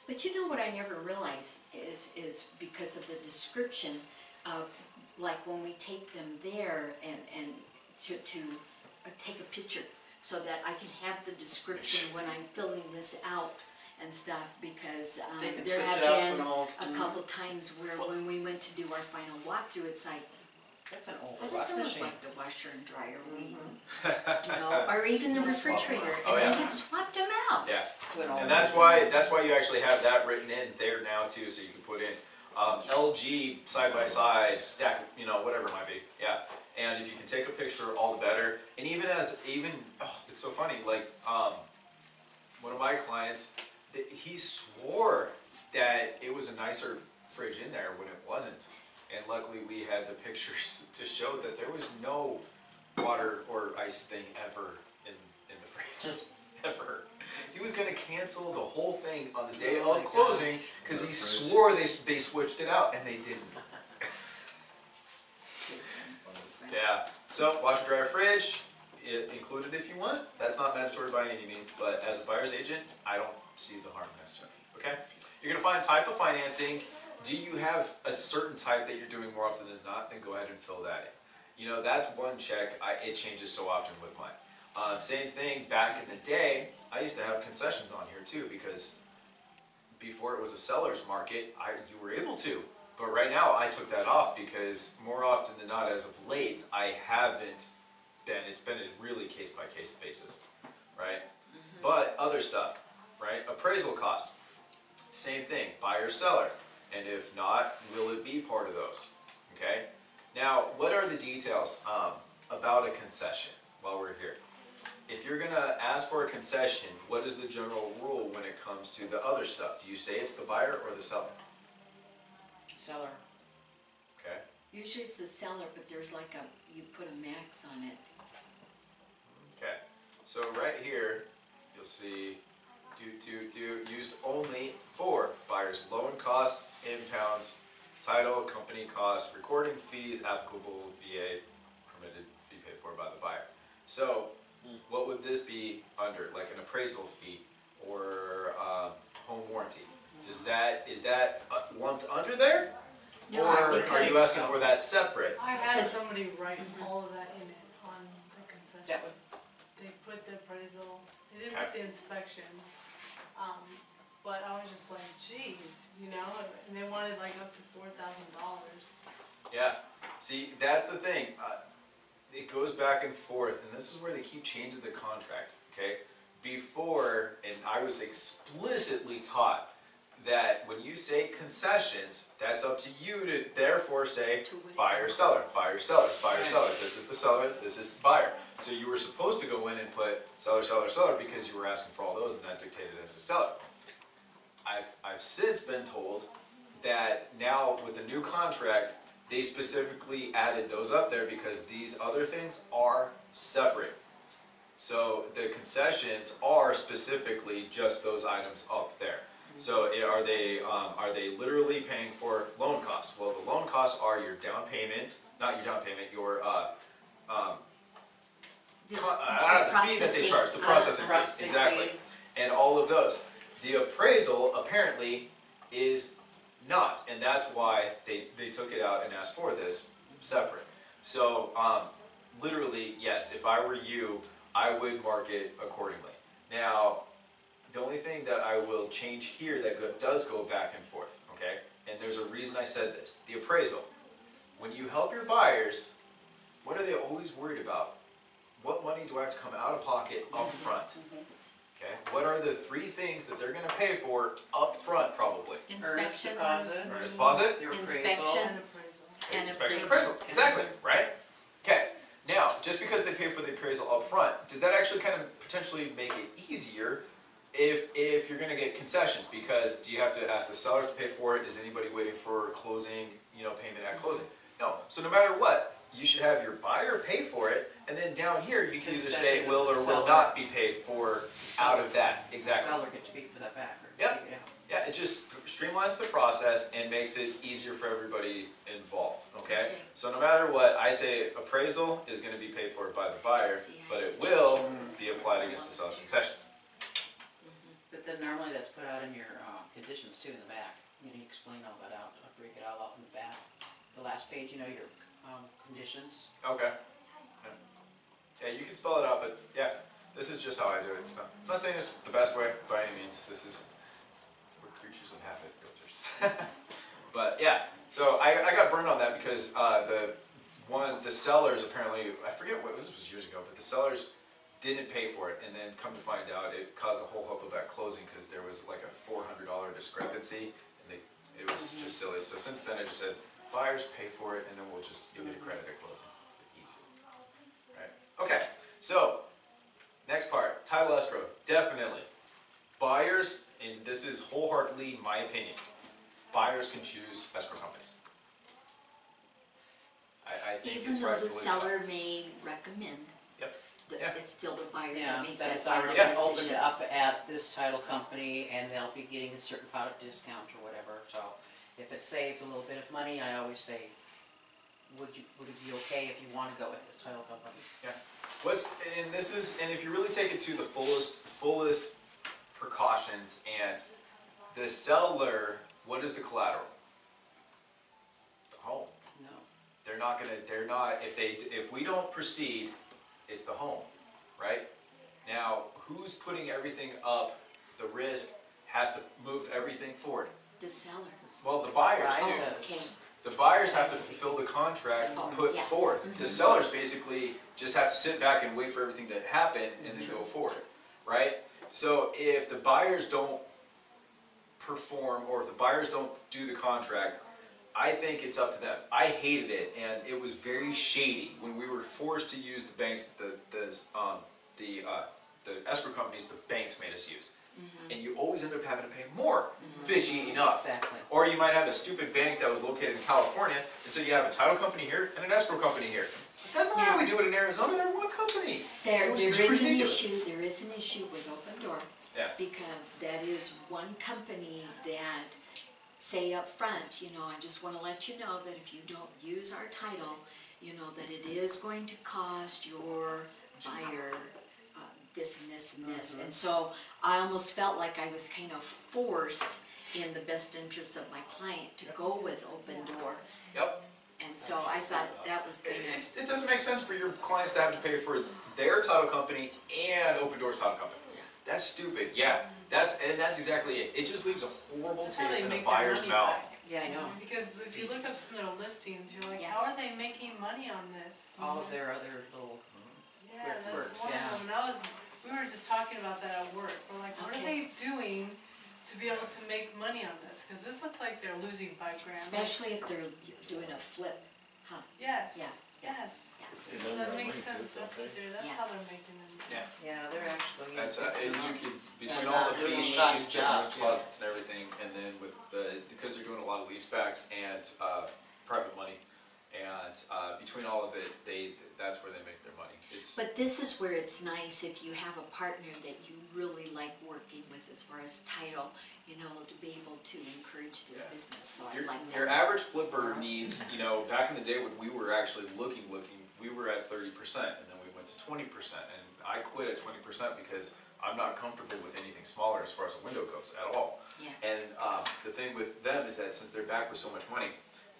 But you know what I never realized is because of the description of, like when we take them there and to take a picture so that I can have the description when I'm filling this out and stuff, because They can there switch have it out been to an old. a couple times where when we went to do our final walkthrough, it's like, That's an old that washing doesn't look machine. like the washer and dryer we, you know, or even the refrigerator, Oh, and yeah. they had swapped them out. Yeah. To an old And that's why you actually have that written in there now too, so you can put in LG side by side, stack, you know, whatever it might be. Yeah. And if you can take a picture, all the better. And even it's so funny, like one of my clients, he swore that it was a nicer fridge in there when it wasn't. And luckily we had the pictures to show that there was no water or ice thing ever in the fridge. Ever. He was going to cancel the whole thing on the day of closing because he swore they switched it out, and they didn't. Yeah. So washer, dryer, fridge, included if you want. That's not mandatory by any means, but as a buyer's agent, I don't see the harm necessarily. Okay? You're going to find type of financing. Do you have a certain type that you're doing more often than not? Then go ahead and fill that in. You know, that's one check. It changes so often with mine. Same thing, back in the day, I used to have concessions on here too, because before it was a seller's market, you were able to. But right now, I took that off because more often than not, as of late, I haven't been. It's been a really case-by-case basis, right? But other stuff, right? Appraisal costs, same thing, buyer, seller. And if not, will it be part of those, okay? Now, what are the details about a concession while we're here? If you're gonna ask for a concession, what is the general rule when it comes to the other stuff? Do you say it's the buyer or the seller? Seller. Okay. Usually it's the seller, but there's like you put a max on it. Okay. So right here, you'll see used only for buyer's loan costs, impounds, title, company costs, recording fees, applicable VA, permitted to be paid for by the buyer. So what would this be under, like an appraisal fee or home warranty? Is that lumped under there? No, or are because- you asking for that separate? I had somebody write all of that in it on the concession. That would, They put the appraisal, they didn't Okay. put the inspection, but I was just like, geez, you know, and they wanted like up to $4,000. Yeah. See, that's the thing. It goes back and forth, and this is where they keep changing the contract, okay? Before, and I was explicitly taught that when you say concessions, that's up to you to therefore say buyer, seller, buyer, seller, buyer, seller. This is the seller, this is the buyer. So you were supposed to go in and put seller, seller, seller because you were asking for all those, and that dictated as a seller. I've since been told that now with the new contract, they specifically added those up there because these other things are separate. So the concessions are specifically just those items up there. So are they literally paying for loan costs? Well, the loan costs are your down payment, not your down payment, your the fee that they charge, the processing fee, exactly, and all of those. The appraisal apparently is not, and that's why they took it out and asked for this separate. So literally, yes, if I were you, I would mark it accordingly. Now, the only thing that I will change here that does go back and forth, okay, and there's a reason I said this, the appraisal. When you help your buyers, what are they always worried about? What money do I have to come out of pocket up front? Okay, what are the 3 things that they're going to pay for up front probably? Inspection, Earnest deposit, inspection, and inspection, appraisal. exactly, right? Okay, now, just because they pay for the appraisal up front, does that actually kind of potentially make it easier if you're going to get concessions? Because do you have to ask the sellers to pay for it? Is anybody waiting for closing, payment at closing? No. So no matter what, you should have your buyer pay for it, and then down here you can either say it will or will not be paid for out of that. Exactly. The seller gets paid for that back. Yep. Yeah, it just streamlines the process and makes it easier for everybody involved, okay? So no matter what, I say appraisal is going to be paid for by the buyer, but it will be applied against the seller's concessions. But then normally that's put out in your conditions too in the back. You explain all that out, break it all out in the back. The last page, your conditions. Okay. Yeah, you can spell it out, but yeah, this is just how I do it. So I'm not saying it's the best way by any means. This is, we're creatures of habit, realtors. But yeah, so I got burned on that because the sellers apparently, I forget what, this was years ago, but the sellers didn't pay for it, and then come to find out it caused a whole hubbub at closing because there was like a $400 discrepancy, and it was just silly. So since then I just said, buyers pay for it, and then you'll get a credit at closing. It's easier. Right? Okay, so next part, title escrow, definitely. Buyers, and this is wholeheartedly my opinion, buyers can choose escrow companies. I think even it's though the rightfully so. seller may recommend, it's still the buyer that makes that it's final already decision. opened up at this title company, and they'll be getting a certain product discount or whatever. So if it saves a little bit of money, I always say, would it be okay if you want to go with this title company? Yeah. And if you really take it to the fullest precautions, and the seller, what is the collateral? The home. No. If we don't proceed, it's the home, right? Now, who's putting everything up? The risk has to move everything forward. The seller. Well, the buyers do. Okay. The buyers have to fulfill the contract put forth. The sellers basically just have to sit back and wait for everything to happen and then go forward, right? So if the buyers don't perform, or if the buyers don't do the contract, I think it's up to them. I hated it, and it was very shady when we were forced to use the banks, the escrow companies the banks made us use. And you always end up having to pay more, fishy enough. Exactly. Or you might have a stupid bank that was located in California, and so you have a title company here and an escrow company here. That's not how we do it in Arizona. They're one company. There is an ridiculous. issue. There is an issue with Open Door, because that is one company that say up front, I just want to let you know that if you don't use our title, that it is going to cost your buyer this and this and this. And so I almost felt like I was kind of forced in the best interest of my client to go with Open Door. Yep. And so I thought that was kind of... It doesn't make sense for your clients to have to pay for their title company and Open Door's title company. That's stupid. Yeah. That's exactly it. It just leaves a horrible taste in the buyer's mouth. Yeah, I know. Because if you look up some of their listings, you're like, Yes. how are they making money on this? All of their other little Yeah, that's works, one yeah. of them. We were just talking about that at work. We're like, what are they doing to be able to make money on this? Because this looks like they're losing $5 grand. Especially if they're doing a flip, huh? Yes. Yeah. Yes. They So lend that more makes money sense. too, That's what they're. That's Yeah. how they're making them. Yeah. Yeah, they're actually. That's and you can between And, all the they're fees, shot the jobs, deposits and everything, and then with because they're doing a lot of leasebacks and private money, And between all of it, that's where they make their money. But this is where it's nice if you have a partner that you really like working with as far as title, you know, to be able to encourage their business, so I like that. Your average flipper needs, you know, back in the day when we were actually looking, we were at 30%, and then we went to 20%, and I quit at 20% because I'm not comfortable with anything smaller as far as a window goes at all. Yeah. And the thing with them is that since they're back with so much money,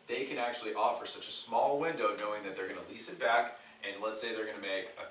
they can actually offer such a small window knowing that they're going to lease it back, and let's say they're going to make a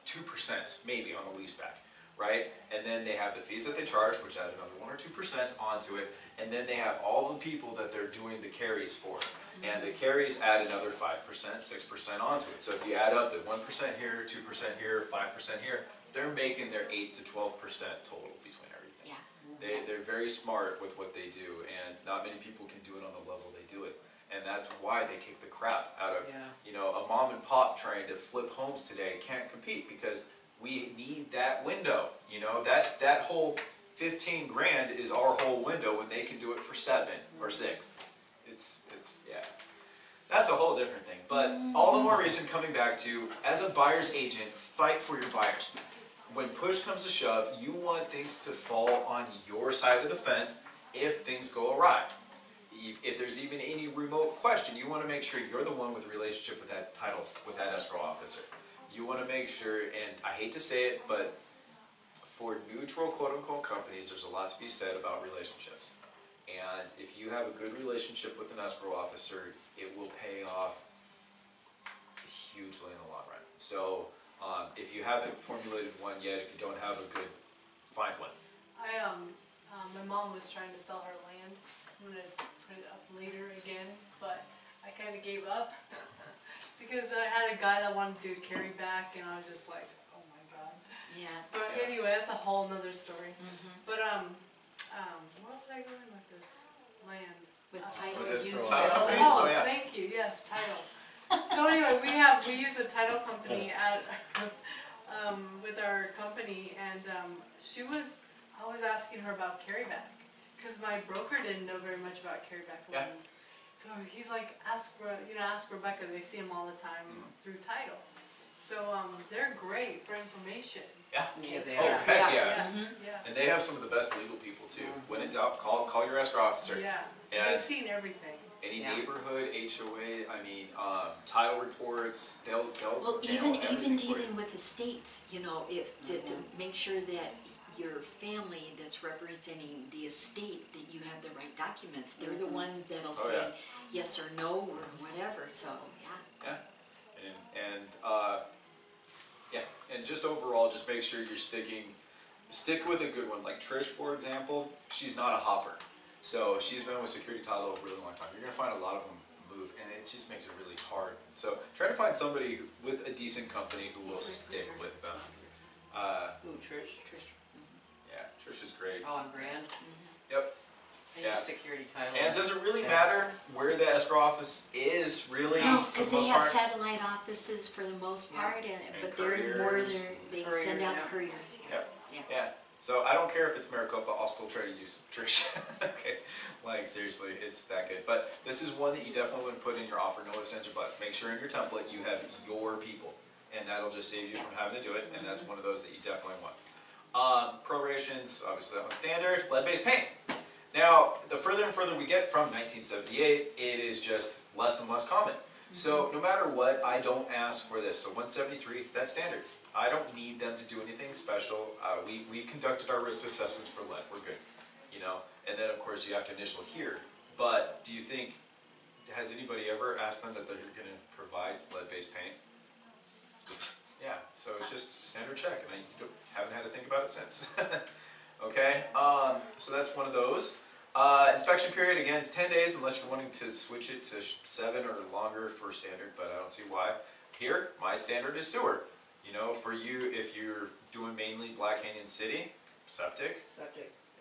2% maybe on the lease back, right? And then they have the fees that they charge, which add another 1 or 2% onto it, and then they have all the people that they're doing the carries for, and the carries add another 5%, 6% onto it. So if you add up the 1% here, 2% here, 5% here, they're making their 8 to 12% total between everything. Yeah. They're very smart with what they do, and not many people can do it on the level they do it. And that's why they kick the crap out of, you know, a mom and pop trying to flip homes today can't compete because we need that window. You know, that whole 15 grand is our whole window when they can do it for 7 or 6. It's yeah. That's a whole different thing. But all the more reason coming back to, as a buyer's agent, fight for your buyers. When push comes to shove, you want things to fall on your side of the fence if things go awry. If there's even any remote question, you want to make sure you're the one with a relationship with that title, with that escrow officer. You want to make sure, and I hate to say it, but for neutral quote-unquote companies, there's a lot to be said about relationships. And if you have a good relationship with an escrow officer, it will pay off hugely in the long run. So if you haven't formulated one yet, if you don't have a good, find one. My mom was trying to sell her land. I'm gonna put it up later again, but I kind of gave up because I had a guy that wanted to do a carry back, and I was just like, oh my god. Yeah. But anyway, that's a whole nother story. But what was I doing with this land? With title Was this use. for title? Oh, Oh, yeah. thank you. Yes, title. So anyway, we use a title company at with our company, and I was asking her about carryback because my broker didn't know very much about carryback loans. So he's like, ask Rebecca. They see them all the time through title. So they're great for information. Yeah. Yeah, they Oh, are. heck yeah. Yeah. And they have some of the best legal people too. When in doubt, call your escrow officer. Yeah. And They've seen everything. any neighborhood, HOA, I mean, title reports, they'll Well, nail even everything for you. dealing with estates, you know, if to make sure that your family that's representing the estate, that you have the right documents. They're the ones that'll say yes or no or whatever. So Yeah, and just overall, just make sure you're stick with a good one. Like Trish, for example, she's not a hopper, so she's been with Security Title a really long time. You're gonna find a lot of them move, and it just makes it really hard. So try to find somebody with a decent company who will stick with them. Who, Trish? Trish. Yeah, Trish is great. Oh, and Grand? Yep. And Yeah. Security Title. And does it really matter where the escrow office is, really? No, for because the most they have part? satellite offices for the most part, but they're more couriers. they Courier, send out yeah. couriers. Yeah. So I don't care if it's Maricopa, I'll still try to use Trish. Okay. Like seriously, it's that good. But this is one that you definitely would put in your offer, no ifs, ands, or buts. Make sure in your template you have your people, and that'll just save you from having to do it. And that's one of those that you definitely want. Prorations, obviously that one's standard. Lead-based paint. Now, the further and further we get from 1978, it is just less and less common. So no matter what, I don't ask for this. So 173, that's standard. I don't need them to do anything special. We conducted our risk assessments for lead. We're good, you know. And then of course you have to initial here. But do you think, has anybody ever asked them that they're going to provide lead-based paint? Yeah. So it's just standard check, and I haven't had to think about it since. Okay. So that's one of those. Inspection period, again, 10 days unless you're wanting to switch it to 7 or longer for standard, but I don't see why. Here, my standard is sewer. You know, for you, if you're doing mainly Black Canyon City, septic,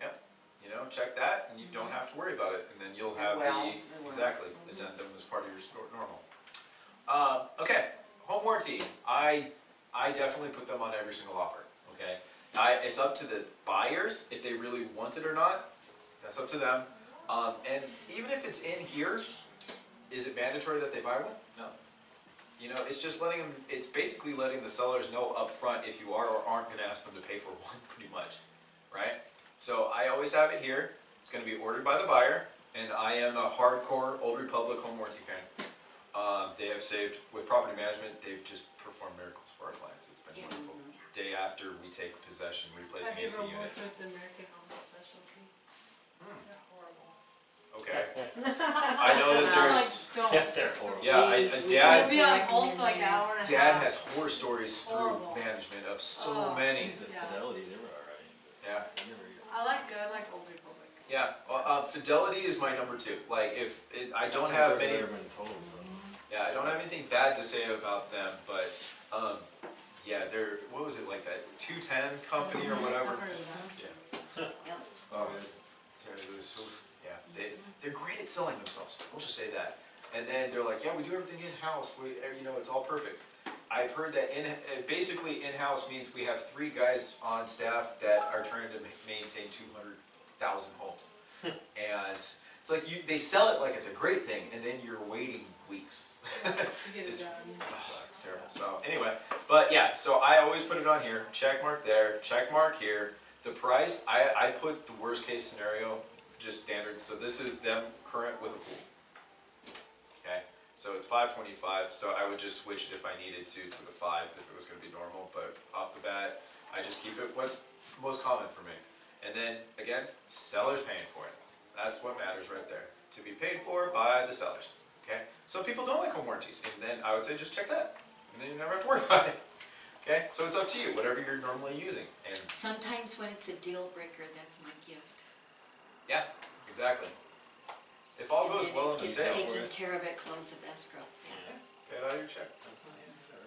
yep, you know, check that, and you don't have to worry about it, and then you'll have exactly, addendum as part of your normal. Okay, home warranty. I definitely put them on every single offer, okay? It's up to the buyers if they really want it or not. That's up to them. And even if it's in here, Is it mandatory that they buy one? No. You know, it's just letting them, it's basically letting the sellers know up front if you are or aren't gonna ask them to pay for one, pretty much, right? So I always have it here, it's gonna be ordered by the buyer, and I am a hardcore Old Republic home warranty fan. They have saved, with property management, they've just performed miracles for our clients, it's been Yeah. wonderful. Day after we take possession, replacing Have you AC ever worked units. with the American Home Specialty? Hmm. They're horrible. Okay. I know that I'm there's, like, don't. Yeah, they're horrible. yeah, We- a we dad, You'll be on hold recommend for like an them. hour and a half. Dad has horror stories through Horrible. management of so Oh. many. Used the Yeah. Fidelity, they were alright. Yeah, They never even. I like Old Republic. yeah. Fidelity is my number 2. Like, if it, I don't That's the have worst I've any. ever been told, so. Yeah, I don't have anything bad to say about them, but yeah, they're, what was it, like that 210 company or whatever? I've heard of that. Yeah. Yep. Oh, sorry, it was so, yeah, they're great at selling themselves. We'll just say that. And then they're like, yeah, we do everything in house. We, you know, it's all perfect. I've heard that basically in-house means we have 3 guys on staff that are trying to maintain 200,000 homes. And it's like they sell it like it's a great thing, and then you're waiting weeks. To get it It's done. it's terrible. So anyway, but yeah, so I always put it on here. Check mark there. Check mark here. The price, I put the worst case scenario, just standard. So this is them current with a pool. Okay. So it's $525. So I would just switch it if I needed to the 5 if it was going to be normal. But off the bat, I just keep it what's most common for me. And then again, seller's paying for it. That's what matters right there. To be paid for by the sellers. Okay? Some people don't like home warranties, and then I would say just check that. And then you never have to worry about it. Okay? So it's up to you, whatever you're normally using. And Sometimes when it's a deal breaker, that's my gift. yeah, exactly. If all goes well in the It's sale, taking care of it, close of escrow. Yeah. pay it out of your check. That's not even fair.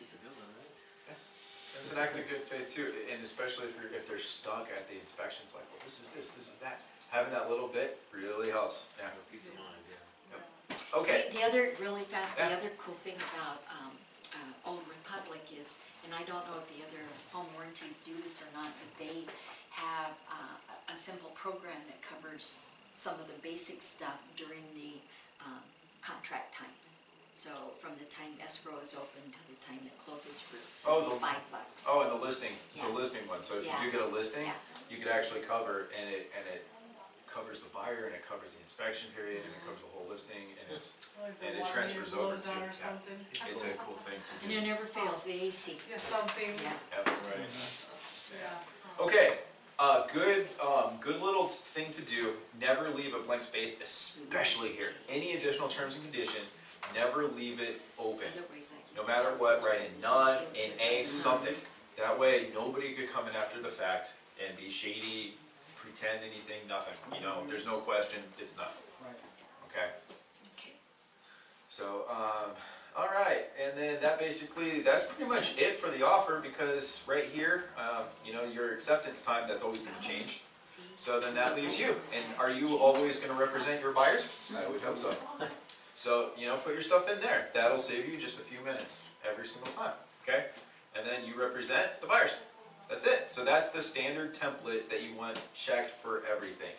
It's a good one, right? It's an act of good faith too, and especially if they're stuck at the inspections, like, well, this is this is that. Having that little bit really helps. Yeah. Peace of mind, yeah. Okay. The other, really fast, the Yeah. other cool thing about Old Republic is, and I don't know if the other home warranties do this or not, but they have a simple program that covers some of the basic stuff during the contract time. So from the time escrow is open to the time it closes for $75. Oh, and the listing Yeah. one. So if Yeah. you do get a listing, Yeah. you could actually cover, and it covers the buyer, and it covers the inspection period, and it covers the whole listing, and it's Like the And it water transfers heater over blows to- out or yeah. something. it's a cool thing to And do. it never fails, the AC. Yeah, something. Yeah. Yep. Right. Yeah. Okay, good little thing to do. Never leave a blank space, especially here. Any additional terms and conditions, never leave it open. Otherwise, like you No said, matter this what, is write in none, details in are A, none. something. That way, nobody could come in after the fact and be shady, pretend anything, nothing. You know, there's no question, it's nothing. Right. Okay? Okay. So, all right, and then that's pretty much it for the offer, because right here, you know, your acceptance time, that's always gonna change. See? So then that leaves you, and are you always gonna represent your buyers? I would hope so. So, you know, put your stuff in there, that'll save you just a few minutes every single time, okay? And then you represent the buyers, that's it. So that's the standard template that you want checked for everything.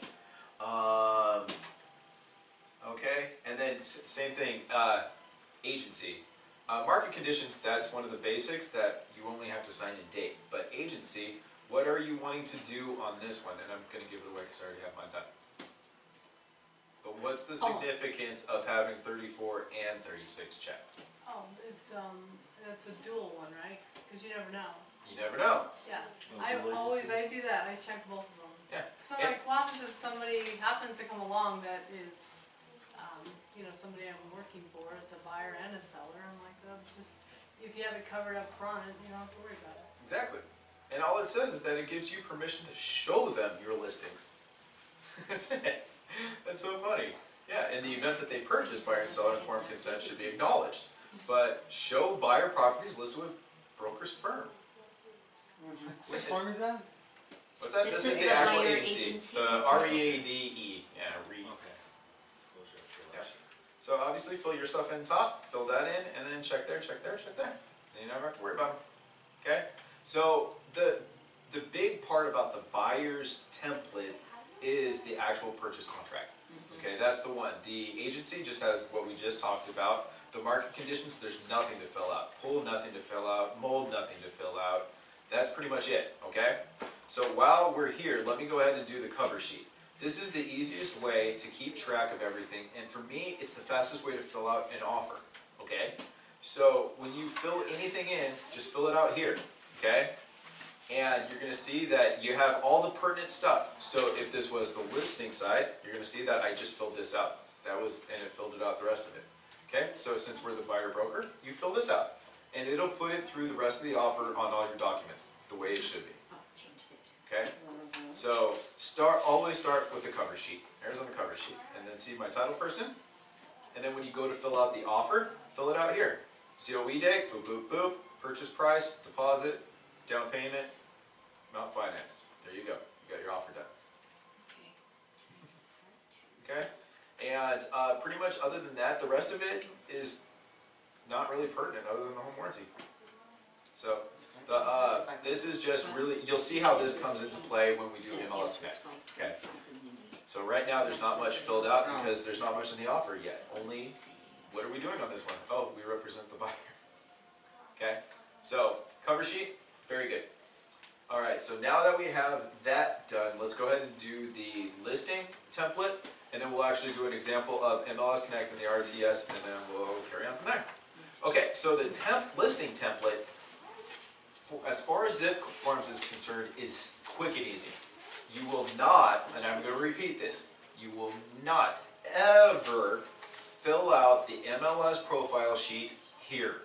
Okay, and then same thing, agency. Market conditions, that's one of the basics that you only have to sign and date. But agency, what are you wanting to do on this one? And I'm gonna give it away because I already have mine done. But what's the significance of having 34 and 36 checked? Oh, it's a dual one, right? Because you never know. You never know. Yeah. Oh, I dual always, agency. I do that. I check both of them. Yeah. So I'm like, what happens if somebody happens to come along that is, you know, somebody I'm working for, it's a buyer and a seller. I'm like, oh, just, if you have it covered up front, you don't have to worry about it. Exactly. And all it says is that it gives you permission to show them your listings. That's it. That's so funny. Yeah, in the event that they purchase, buyer and seller informed consent should be acknowledged. But show buyer properties listed with broker's firm. That's Which it. form is that? What's that? This This is is the the actual buyer agency. agency? The READE. Yeah, READ. Okay. Disclosure of Yeah. relation. So obviously fill your stuff in top, fill that in, and then check there, check there, check there. And you never have to worry about them. Okay? So the big part about the buyer's template is the actual purchase contract. Okay, that's the one. The agency just has what we just talked about. The market conditions, there's nothing to fill out. Pool, nothing to fill out. Mold, nothing to fill out. That's pretty much it, okay? So while we're here, let me go ahead and do the cover sheet. This is the easiest way to keep track of everything, and for me, it's the fastest way to fill out an offer, okay? So when you fill anything in, just fill it out here, okay? And you're going to see that you have all the pertinent stuff. So if this was the listing side, you're going to see that I just filled this out. And it filled it out the rest of it. Okay, so since we're the buyer broker, you fill this out. And it'll put it through the rest of the offer on all your documents, the way it should be. Oh, changed it. Okay? So always start with the cover sheet. There's on the cover sheet. And then see my title person. And then when you go to fill out the offer, fill it out here. COE date, boop, boop, boop, purchase price, deposit, down payment, amount financed. There you go. You got your offer done. Okay? And pretty much other than that, the rest of it is not really pertinent other than the home warranty. So this is just really, you'll see how this comes into play when we do MLS Connect. Okay? So right now there's not much filled out because there's not much in the offer yet. Only, what are we doing on this one? Oh, we represent the buyer. Okay? So cover sheet, very good. Alright, so now that we have that done, let's go ahead and do the listing template, and then we'll actually do an example of MLS Connect and the RTS, and then we'll carry on from there. Okay, so the listing template, as far as Zipforms is concerned, is quick and easy. You will not, and I'm going to repeat this, you will not ever fill out the MLS profile sheet here.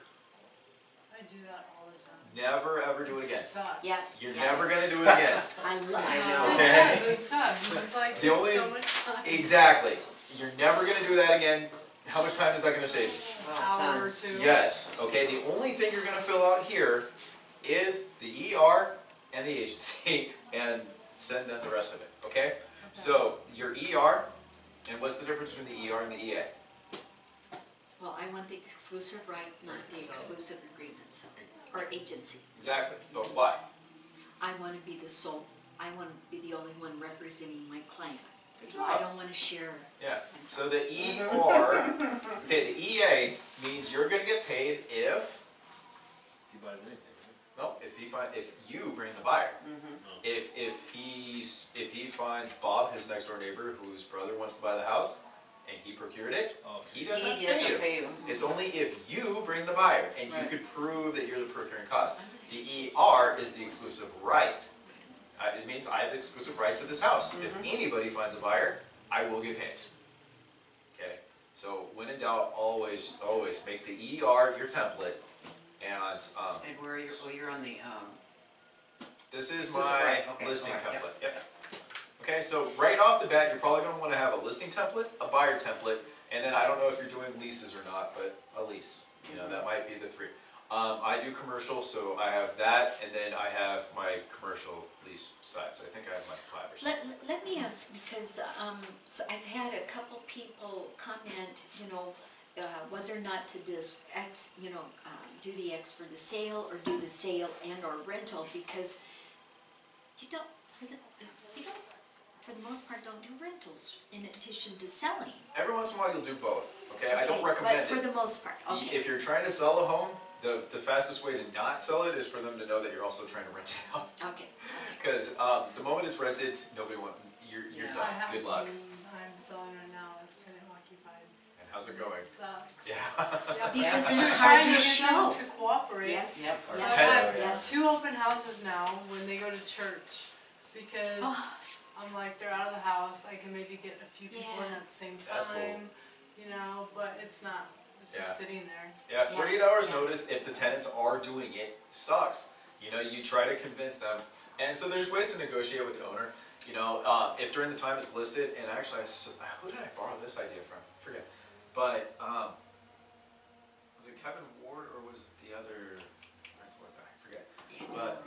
I do that all the time. Never ever do it again. Sucks. Yes. You're never going to do it again. I I love know. it. It sucks. It's like The only- so much time. Exactly. You're never going to do that again. How much time is that going to save you? Hour or two. Yes. Okay, the only thing you're going to fill out here is the ER and the agency and send them the rest of it. Okay? So your ER, and what's the difference between the ER and the EA? Well, I want the exclusive rights, not the exclusive agreements, or agency. Exactly. But why? I want to be the sole, I want to be the only one representing my client. Good I job. don't want to share. Yeah. I'm So sorry. the ER, okay, the EA means you're going to get paid if, He buys anything, no, if you bring the buyer. right? If he finds Bob, his next door neighbor, whose brother wants to buy the house, and he procured it, Oh, he doesn't have to He pay gets you. to pay them. It's only if you bring the buyer and you Right. could prove that you're the procuring cost. The ER is the exclusive right. It means I have the exclusive right to this house. If anybody finds a buyer, I will get paid. Okay. So when in doubt, always make the ER your template. And And where you're, oh, you're on the, this is Exclusive my right, okay, listing alright, template. Yep. Okay, so right off the bat, you're probably going to want to have a listing template, a buyer template, and then I don't know if you're doing leases or not, but a lease. You know, that might be the three. I do commercial, so I have that, and then I have my commercial lease side. So I think I have like 5 or something. Let me ask, because so I've had a couple people comment, whether or not to just do the X for the sale or do the sale and or rental, because you don't, for the most part, don't do rentals in addition to selling. Every once in a while, you'll do both. Okay, I don't recommend But for it. the most part, okay. If you're trying to sell a home, the fastest way to not sell it is for them to know that you're also trying to rent it out. Okay. Because the moment it's rented, nobody wants. You're Yeah, done. I have Good luck. one I'm selling right now. It's tenant occupied. And how's it going? It sucks. Yeah. Yeah, Because I'm it's trying hard to get them show. to cooperate. Yes, Yep. So yes, I've had yes. 2 open houses now when they go to church, because Oh. I'm like, they're out of the house, I can maybe get a few people in Yeah. at the same That's cool. time, but it's not, it's just Yeah. sitting there. Yeah, 48 hours notice if the tenants are doing it sucks. You try to convince them. And so there's ways to negotiate with the owner. If during the time it's listed, and actually, who did I borrow this idea from? I forget. But, was it Kevin Ward or was it the other rental guy? I forget. But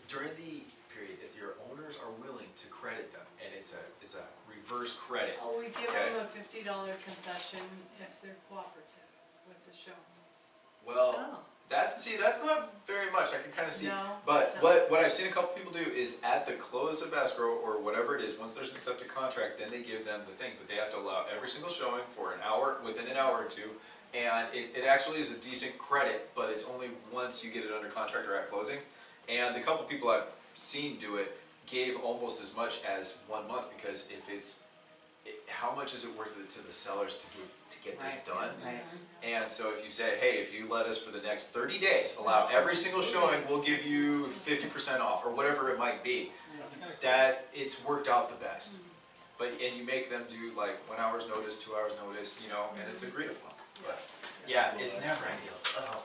during the period, if your owners are willing to credit them, and it's a reverse credit. Oh, we give Okay. them a $50 concession if they're cooperative with the showings. Well, Oh, that's not very much. I can kind of see. No, But it's not. what I've seen a couple people do is at the close of escrow or whatever it is, once there's an accepted contract, then they give them the thing. But they have to allow every single showing for an hour, within an hour or two. And it actually is a decent credit, but it's only once you get it under contract or at closing. And the couple people I've seen do it gave almost as much as 1 month, because if it's, how much is it worth it to the sellers to get this Right, done? right. And so if you say, hey, if you let us for the next 30 days, allow every single showing, we'll give you 50% off, or whatever it might be, That's kinda cool. that it's worked out the best. But, and you make them do like 1 hour's notice, 2 hours notice, you know, and it's agreed upon. But, yeah, it's never ideal. Oh.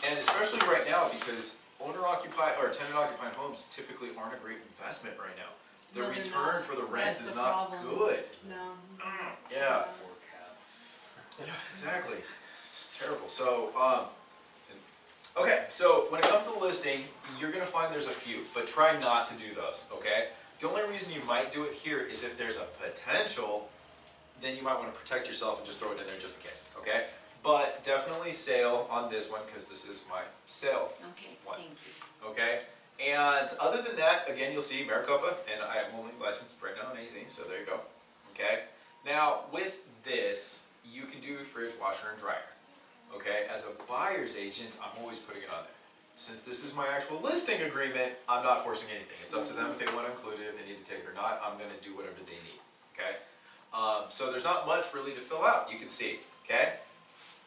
And especially right now, because owner-occupied or tenant-occupied homes typically aren't a great investment right now. The No, they're return not. for the rent That's is the not problem. good. No. Yeah. Four cap. Yeah, exactly. It's terrible. So, okay, so when it comes to the listing, you're gonna find there's a few, but try not to do those, okay? The only reason you might do it here is if there's a potential, then you might wanna protect yourself and just throw it in there just in case, okay? But definitely sale on this one, because this is my sale, okay, What? thank you. okay? And other than that, again, you'll see Maricopa, and I am only licensed right now in AZ, so there you go, okay? Now, with this, you can do fridge, washer, and dryer, okay? As a buyer's agent, I'm always putting it on there. Since this is my actual listing agreement, I'm not forcing anything. It's up to them if they want to include it, if they need to take it or not. I'm gonna do whatever they need, okay? So there's not much really to fill out, you can see, okay?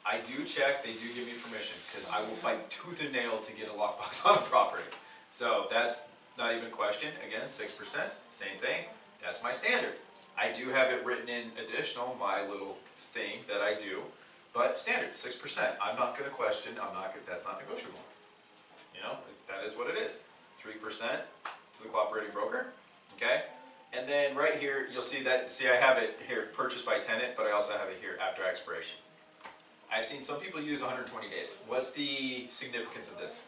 I do check, they do give me permission, because I will fight tooth and nail to get a lockbox on a property. So that's not even a question. Again, 6%, same thing. That's my standard. I do have it written in additional, my little thing that I do, but standard, 6%. I'm not gonna question, that's not negotiable. You know, that is what it is. 3% to the cooperating broker, okay? And then right here, you'll see that, I have it here, purchased by tenant, but I also have it here after expiration. I've seen some people use 120 days. What's the significance of this?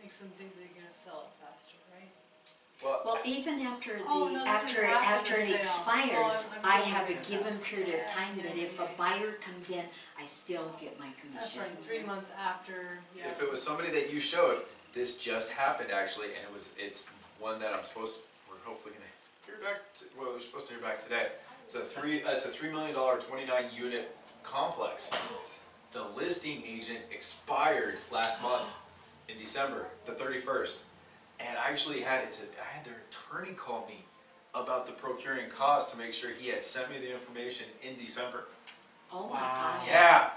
Makes them think they're gonna sell it faster, right? Well, even after the, Oh, no, this is after after the it sale. expires, Oh, I'm I getting have a mixed given up. period of Yeah, time that yeah, if a yeah. buyer comes in, I still get my That's commission. right, 3 months after, yeah. If it was somebody that you showed, this just happened actually, and it's one that we're hopefully gonna hear back, we're supposed to hear back today. It's a $3 million, 29 unit complex. The listing agent expired last month in December, the 31st. And I actually I had their attorney call me about the procuring cost to make sure he had sent me the information in December. Oh my Wow. gosh. Yeah,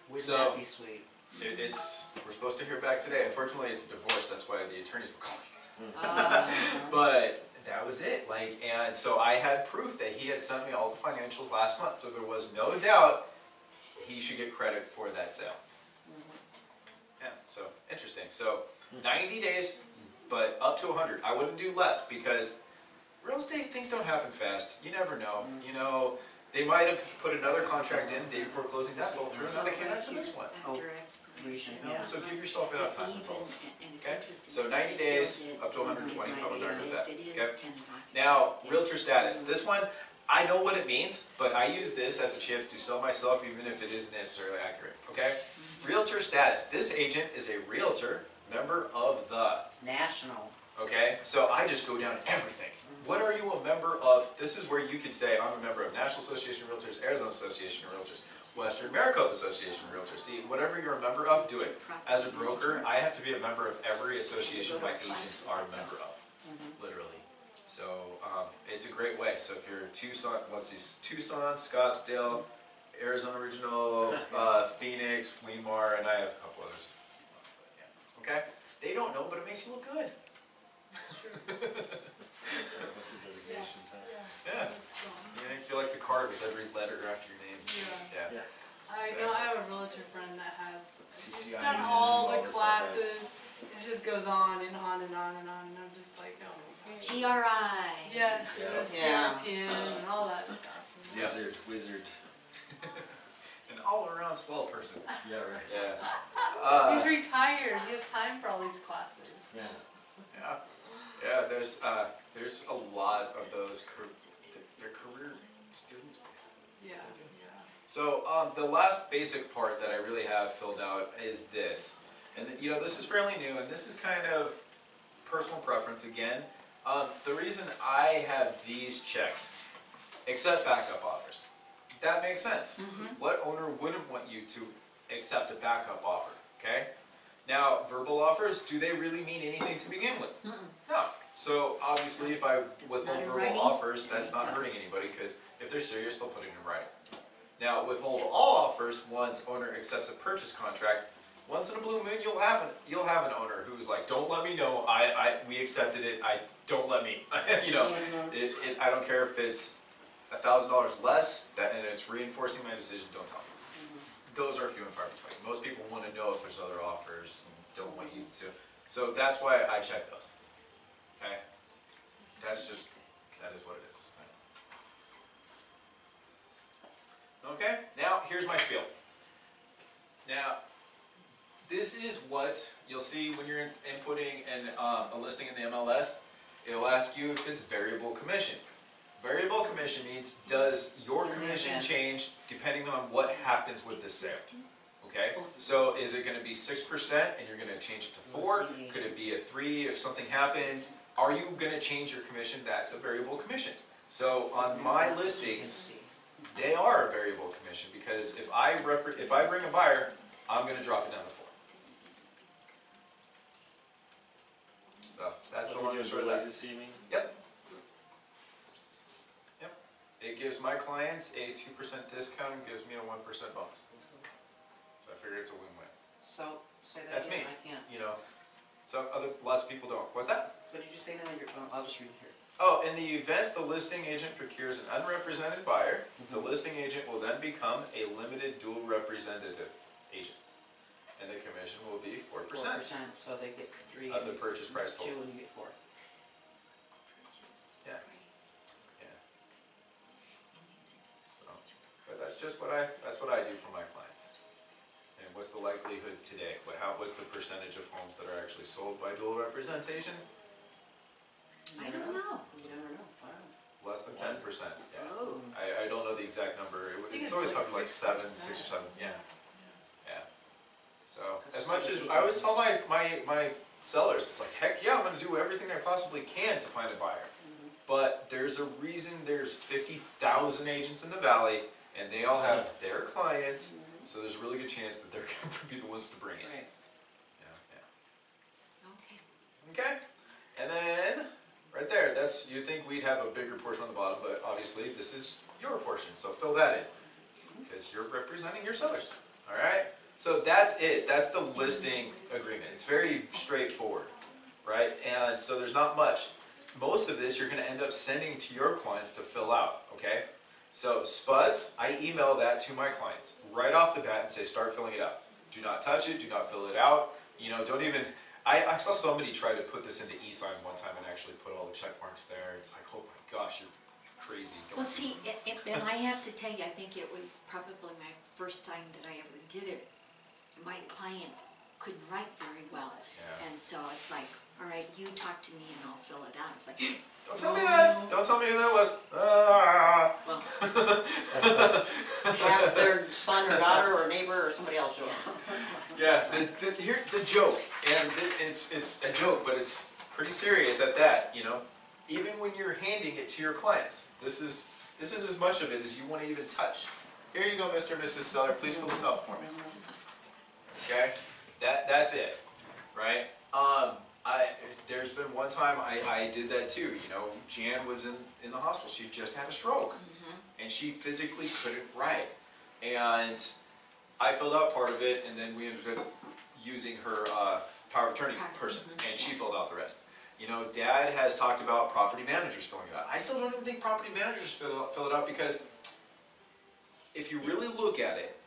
Wouldn't So- that be sweet? we're supposed to hear back today. Unfortunately, it's a divorce, that's why the attorneys were calling. Uh, But that was it, and so I had proof that he had sent me all the financials last month, so there was no doubt he should get credit for that sale. Yeah, so, interesting. So, 90 days, but up to 100. I wouldn't do less, because real estate, things don't happen fast. You never know. You know, they might have put another contract in day before closing, that fell through, now they came back to this one. After expiration. You know, so give yourself enough time, that's all. And it's Okay? interesting. So because 90 they days, still did- up to 120, I would recommend that. If it is Okay? 10 occupied. Now, realtor status. This one, I know what it means, but I use this as a chance to sell myself even if it isn't necessarily accurate, okay? Realtor status. This agent is a realtor, member of the, National. okay? So I just go down everything. What are you a member of? This is where you can say, I'm a member of National Association of Realtors, Arizona Association of Realtors, Western Maricopa Association of Realtors. See, whatever you're a member of, do it. As a broker, I have to be a member of every association my agents are a member of, literally. So, it's a great way. So if you're Tucson, Tucson, Scottsdale, Arizona Regional, Phoenix, Weimar, and I have a couple others. Yeah. Okay? They don't know, but it makes you look good. It's true. So a bunch of designations, huh? Yeah. It's gone. You make you like the card with every letter after your name. Yeah. Yeah. I have a realtor friend that has, he's CCIs, done all all the this stuff, right? classes, it just goes on and on and on and on, and I'm just like, oh. GRI. Yes, Yeah. and the Yeah. CRPN and all that stuff. you know. Wizard. An all-around swell person. Yeah, right. Yeah. He's retired, he has time for all these classes. Yeah. Yeah. Yeah. There's a lot of those. They're career students. Yeah, yeah. So the last basic part that I really have filled out is this. And you know, this is fairly new, and this is kind of personal preference again. The reason I have these checked, accept backup offers. That makes sense. What owner wouldn't want you to accept a backup offer, okay? Now, verbal offers, do they really mean anything to begin with? No. So obviously if I withhold not in verbal writing. offers, that's not hurting anybody, because if they're serious, they'll put it in writing. Now, withhold all offers once owner accepts a purchase contract. Once in a blue moon, you'll have an owner who's like, don't let me know, we accepted it, don't let me, you know, I don't care if it's $1,000 less, and it's reinforcing my decision, don't tell me. Those are few and far between. Most people want to know if there's other offers, and don't want you to, so that's why I check those, okay? That is what it is. Okay, now here's my spiel. Now, this is what you'll see when you're inputting a listing in the MLS. It'll ask you if it's variable commission. Variable commission means, does your commission change depending on what happens with the sale? Okay, so is it going to be 6% and you're going to change it to 4? Could it be a 3 if something happens? Are you going to change your commission? That's a variable commission. So on my listings, they are a variable commission, because if I bring a buyer, I'm going to drop it down to 4. So that's the long and short of that. Deceiving. Yep. Yep. It gives my clients a 2% discount and gives me a 1% bonus. So I figure it's a win-win. So, say that That's again, me. I can't. You know, lots of people don't. What's that? What did you say now? I'll just read it here. Oh, in the event the listing agent procures an unrepresented buyer, the listing agent will then become a limited dual representative agent. And the commission will be 4%. 4%, so they get 3. Of the purchase price 2 total. and you get 4. Yeah. Yeah. So, but that's just what I do for my clients. And what's the likelihood today? What's the percentage of homes that are actually sold by dual representation? I don't know. You never know. Wow. Less than 10%. Yeah. Oh. I don't know the exact number. think It's it's always like something like 6 or 7. Yeah. Yeah. So That's as much as really I always decent. tell my sellers, it's like, heck yeah, I'm going to do everything I possibly can to find a buyer. But there's a reason there's 50,000 agents in the valley, and they all have their clients. So there's a really good chance that they're going to be the ones to bring it. Right. Yeah. Okay. And then right there, you'd think we'd have a bigger portion on the bottom, but obviously this is your portion, so fill that in, because you're representing your sellers. All right. So that's it. That's the listing agreement. It's very straightforward, right? And so there's not much. Most of this you're going to end up sending to your clients to fill out, okay? So spuds, I email that to my clients right off the bat and say, start filling it out. Do not touch it. Do not fill it out. You know, don't even. I saw somebody try to put this into e-sign one time and actually put all the check marks there. It's like, oh my gosh, you're crazy. Well, see, and I have to tell you, I think it was probably my first time that I ever did it. My client couldn't write very well, Yeah. and so it's like, all right, you talk to me and I'll fill it out. It's like, Don't tell me that. Don't tell me who that was. Ah. well, Have their son or daughter or neighbor or somebody else show up. Yeah, the joke, and it's a joke, but it's pretty serious at that, you know. Even when you're handing it to your clients, this is as much of it as you want to even touch. Here you go, Mr. and Mrs. Seller, please fill this out for me. Okay, that's it, right? There's been one time I did that too. You know, Jan was in the hospital. She just had a stroke, and she physically couldn't write, and I filled out part of it, and then we ended up using her power of attorney person, and she filled out the rest. You know, Dad has talked about property managers filling it out. I still don't even think property managers fill it out, because if you really look at it,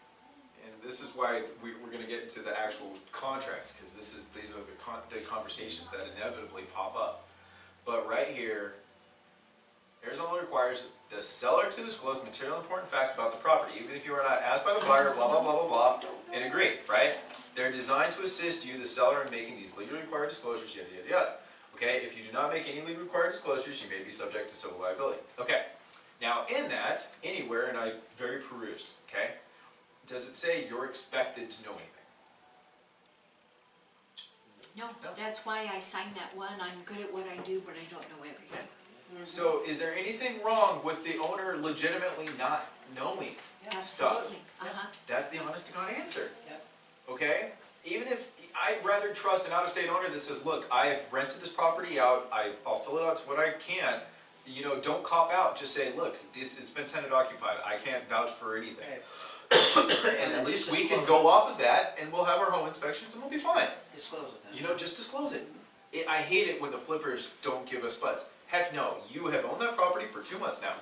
and this is why we're going to get into the actual contracts, because these are the conversations that inevitably pop up. But right here, Arizona requires the seller to disclose material important facts about the property, even if you are not asked by the buyer, blah, blah, blah, blah, blah, and agree, right? They're designed to assist you, the seller, in making these legally required disclosures, yada, yada, yada. Okay, if you do not make any legally required disclosures, you may be subject to civil liability. Okay, Now in that, anywhere, and I very perused, okay, does it say you're expected to know anything? No, No. that's why I signed that one. I'm good at what I do, but I don't know everything. So is there anything wrong with the owner legitimately not knowing stuff? Absolutely, That's the honest to God answer. Yep. Okay? Even if, I'd rather trust an out-of-state owner that says, look, I've rented this property out, I'll fill it out to what I can. You know, don't cop out, just say, look, it's been tenant occupied, I can't vouch for anything. Right. And at least we can go off of that, and we'll have our home inspections, and we'll be fine. Disclose it then. You know, just disclose it. I hate it when the flippers don't give us buts. Heck no, you have owned that property for 2 months now.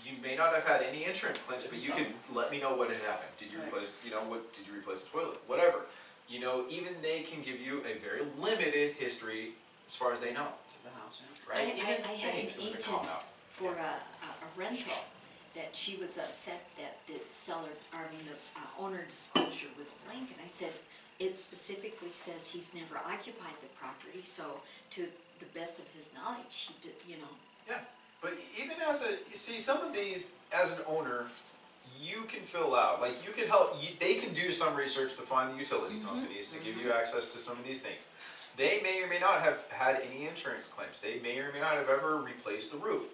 You may not have had any insurance claims, but you can let me know what had happened. Did you replace, you know, did you replace the toilet? Whatever. You know, even they can give you a very limited history as far as they know, The house, yeah. right? I had an Thanks, it was a agent cop-out. for a rental, that she was upset that the seller, the owner disclosure was blank, and I said, it specifically says he's never occupied the property, so to the best of his knowledge, he did, you know. Yeah, but even as you see, some of these, as an owner, you can fill out, like you can help, they can do some research to find the utility companies to give you access to some of these things. They may or may not have had any insurance claims. They may or may not have ever replaced the roof.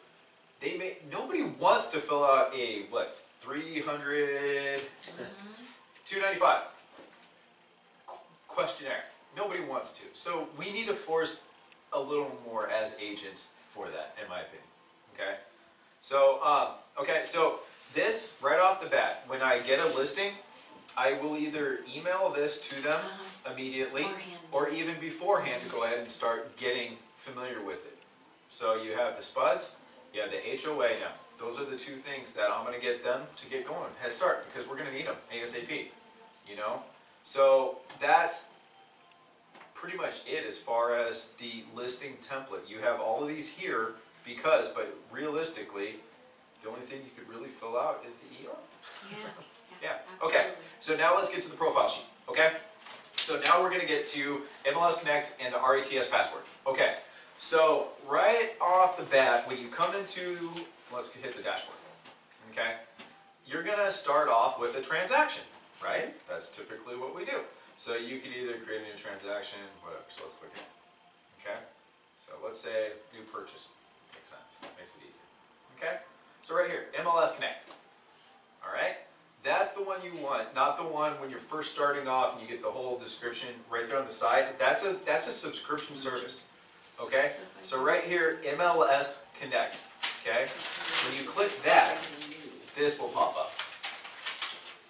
Nobody wants to fill out a, what, 295 questionnaire. Nobody wants to. So we need to force a little more as agents for that, in my opinion. Okay? So, so this, right off the bat, when I get a listing, I will either email this to them immediately, or even beforehand to go ahead and start getting familiar with it. So you have the spuds, you have the HOA now. Those are the two things that I'm going to get them to get going, head start, because we're going to need them ASAP, you know? So that's pretty much it as far as the listing template. You have all of these here because, but realistically, the only thing you could really fill out is the ER. Yeah, okay. Absolutely. So now let's get to the profile sheet, okay? So now we're going to get to MLS Connect and the RETS password. Okay, so right off the bat, when you come into, let's hit the dashboard, okay? You're going to start off with a transaction, right? That's typically what we do. So you could either create a new transaction, whatever, so let's click it, okay? So let's say new purchase, makes sense, makes it easier, okay? So right here, MLS Connect, all right? That's the one you want, not the one when you're first starting off and you get the whole description right there on the side. That's a subscription service, okay? So right here, MLS Connect, okay? When you click that, this will pop up.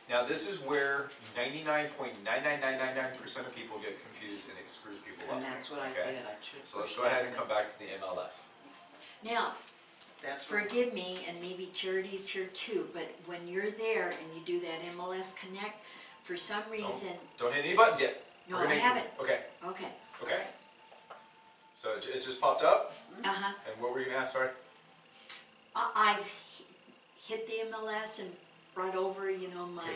Now this is where 99.99999% of people get confused and it screws people up. And that's what I okay? did, I should. So let's go ahead and come back to the MLS. Now, That's what- forgive me, and maybe Charity's here too, but when you're there and you do that MLS Connect, for some reason, Don't hit any buttons yet. no, We're I gonna- haven't. Okay, Okay. okay. So it just popped up, Uh-huh. and what were you gonna ask, sorry? I've hit the MLS and brought over, you know, my,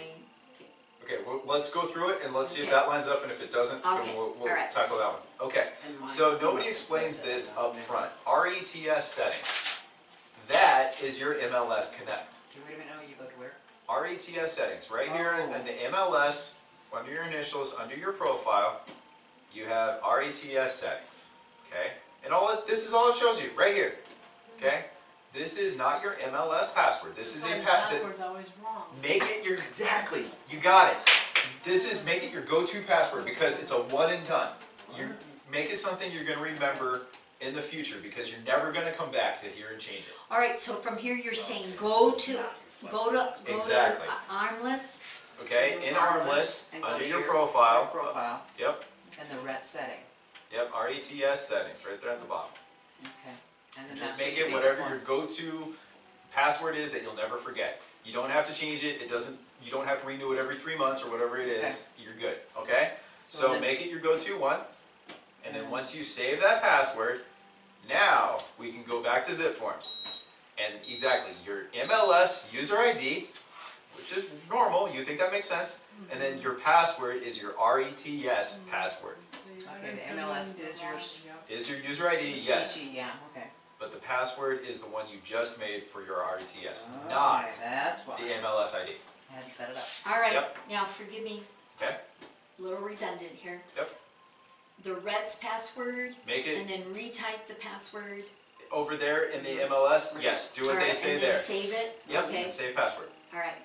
Okay, well, let's go through it and let's see if Okay. that lines up, and if it doesn't, then Okay, we'll all right. tackle that one. Okay, and mine- so nobody explains this up front. RETS settings. That is your MLS Connect. Okay, wait a minute, you go to where? RETS settings, right here Oh. in the MLS, under your initials, under your profile, you have RETS settings, okay? And this is all it shows you, right here, okay? This is not your MLS password. This is a My password. password's always wrong. Make it your, exactly, you got it. Make it your go-to password because it's a one and done. Make it something you're gonna remember in the future because you're never gonna come back to here and change it. all right, so from here you're saying go to Exactly. Armless, Okay, in Armless, And go under to your your profile. Profile, Yep, and the ret setting. yep, RETS settings, right there at the bottom. Okay. And then Just that's make what it you whatever want. your go-to password is that you'll never forget. You don't have to change it, you don't have to renew it every 3 months or whatever it is, you're good, okay? So then- make it your go-to one, and then once you save that password, now we can go back to Zipforms. And exactly, your MLS user ID, which is normal, you think that makes sense, and then your password is your RETS password. So you Okay, gotta the put MLS in is the your wrong- yep. Is your user ID? Yes. CC, yeah, okay. but the password is the one you just made for your RTS, Okay, not that's why. the MLS ID. I had to set it up. All right, Yep. now forgive me, Okay? a little redundant here. Yep. The Reds password, Make and it then retype the password. over there in the MLS. Yes, do what All they right, say and there. then save it? Yep, Okay, and save password. all right.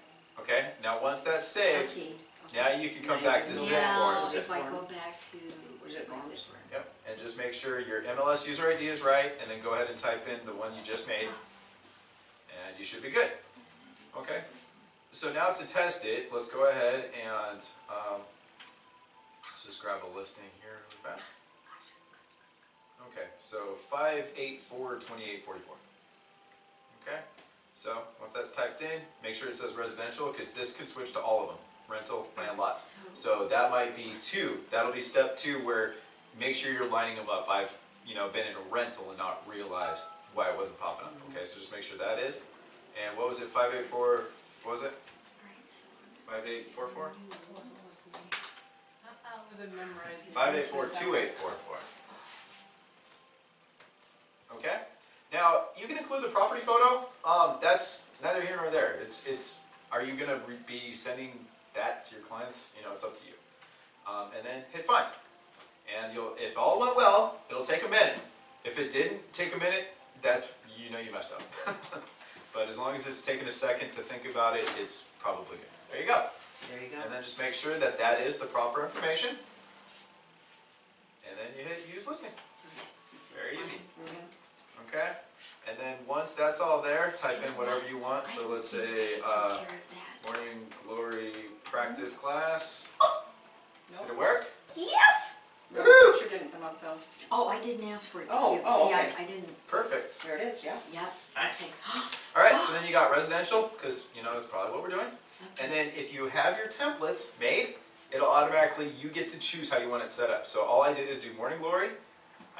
Okay? Now once that's saved, Okay. now you can come Now you back to can go Now, Zipforms. if I go back to, where's it Zipforms. Yep, and just make sure your MLS user ID is right, and then go ahead and type in the one you just made, and you should be good. Okay? So now to test it, let's go ahead and let's just grab a listing here really fast. Okay, so 5842844. Okay, so once that's typed in, make sure it says residential, because this could switch to all of them, rental, land lots. So that might be 2. That'll be step 2, where make sure you're lining them up. I've been in a rental and not realized why it wasn't popping up. Okay, so just make sure that is. And what was it? 584. What was it? 5844. I wasn't listening. I wasn't memorizing. 5842844. Okay. Now you can include the property photo. That's neither here nor there. It's. Are you gonna be sending that to your clients? It's up to you. And then hit find. And if all went well, it'll take a minute. If it didn't take a minute, that's you messed up. But as long as it's taken a second to think about it, it's probably good. There you go. There you go. And then just make sure that that is the proper information. And then you hit use listing. Very easy. Mhm. Okay? And then once that's all there, type in whatever you want. So let's say morning glory practice class. Did it work? Yes! No, the picture didn't come up though. Oh, I didn't ask for it to Oh, be, oh, see, okay. I didn't, Perfect. There it is, yeah. yep. Nice. Okay. Alright, so then you got residential, because that's probably what we're doing. And then if you have your templates made, it'll automatically, you get to choose how you want it set up. So all I did is do morning glory.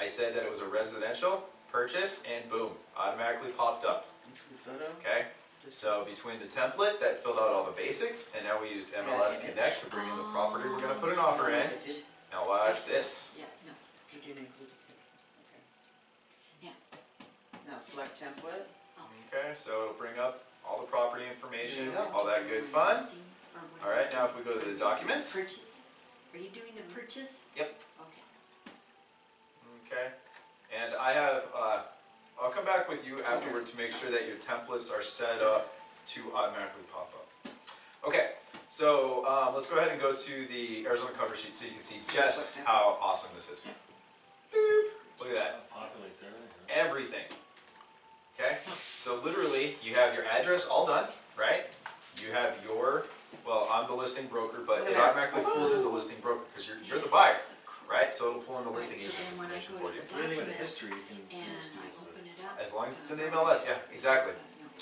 I said that it was a residential purchase, and boom, automatically popped up. Photo. Okay? So between the template that filled out all the basics, and now we used MLS Connect to bring in the property we're going to put an offer in. Now watch this. Yeah, no, You didn't include the picture. Okay. Yeah. Now select template. Okay, so it'll bring up all the property information, There you go. all that good fun. listing or whatever. Alright, now if we go to the documents. Purchase, are you doing the purchase? Yep. Okay. Okay, and I have, I'll come back with you afterward to make sure that your templates are set up to automatically pop up. Okay, so let's go ahead and go to the Arizona cover sheet so you can see just how awesome this is. Boop. Look at that, Populates everything. everything. Okay, so literally you have your address all done, right? You have your, well, I'm the listing broker, but it automatically pulls into listing broker because you're the buyer. So cool. Right, so it'll pull in the Right, listing so agent then when I information go for to you. the If you're anything with a document history, you can and just do I this with. open it up. As long as it's in the MLS, yeah, exactly.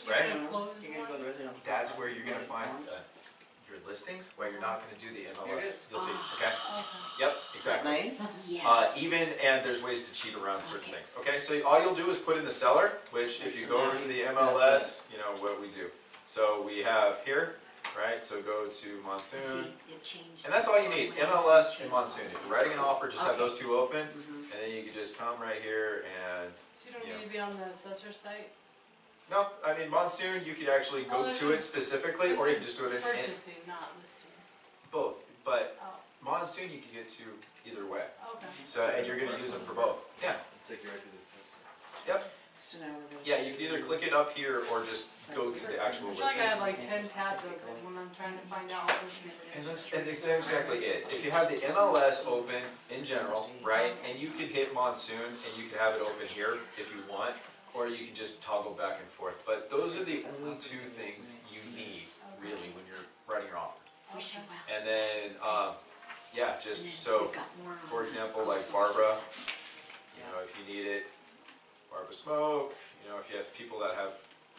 Right? You're gonna go to residential. That's where you're gonna find your listings, where you're not gonna do the MLS. You'll see, okay? Yep, exactly. Nice. Yes. And there's ways to cheat around certain Okay. things. Okay, so all you'll do is put in the seller, which if you go over to the MLS, you know what we do. So we have here, right, so go to See, Monsoon. it changed. And that's all you so need, when I MLS and changed Monsoon. that. If you're writing an offer, just have Okay. those two open, Mhm. and then you can just come right here and, So you don't Yeah. need to be on the assessor site? no, I mean, Monsoon, you could actually go Oh, this to it is- specifically, or you can just do it in Purchasing, not listing. both. But Oh, Monsoon, you can get to either way. okay. So, and you're gonna use them for both. Yeah, Take you right to the assessor. So now we're going. yeah, you can either click it up here or just go to the actual I feel like I listing. have like 10 tabs open when I'm trying to find out all this And information. that's exactly it. If you have the MLS open in general, right, and you could hit Monsoon and you could have it open here if you want, or you can just toggle back and forth. But those are the only two things you need, really, when you're writing your offer. Wish you Okay. well. And then, yeah, And just then so, we've got more on for the example, coast like Barbara, sources. you know, if you need it, Barbara Smoke, you know, if you have people that have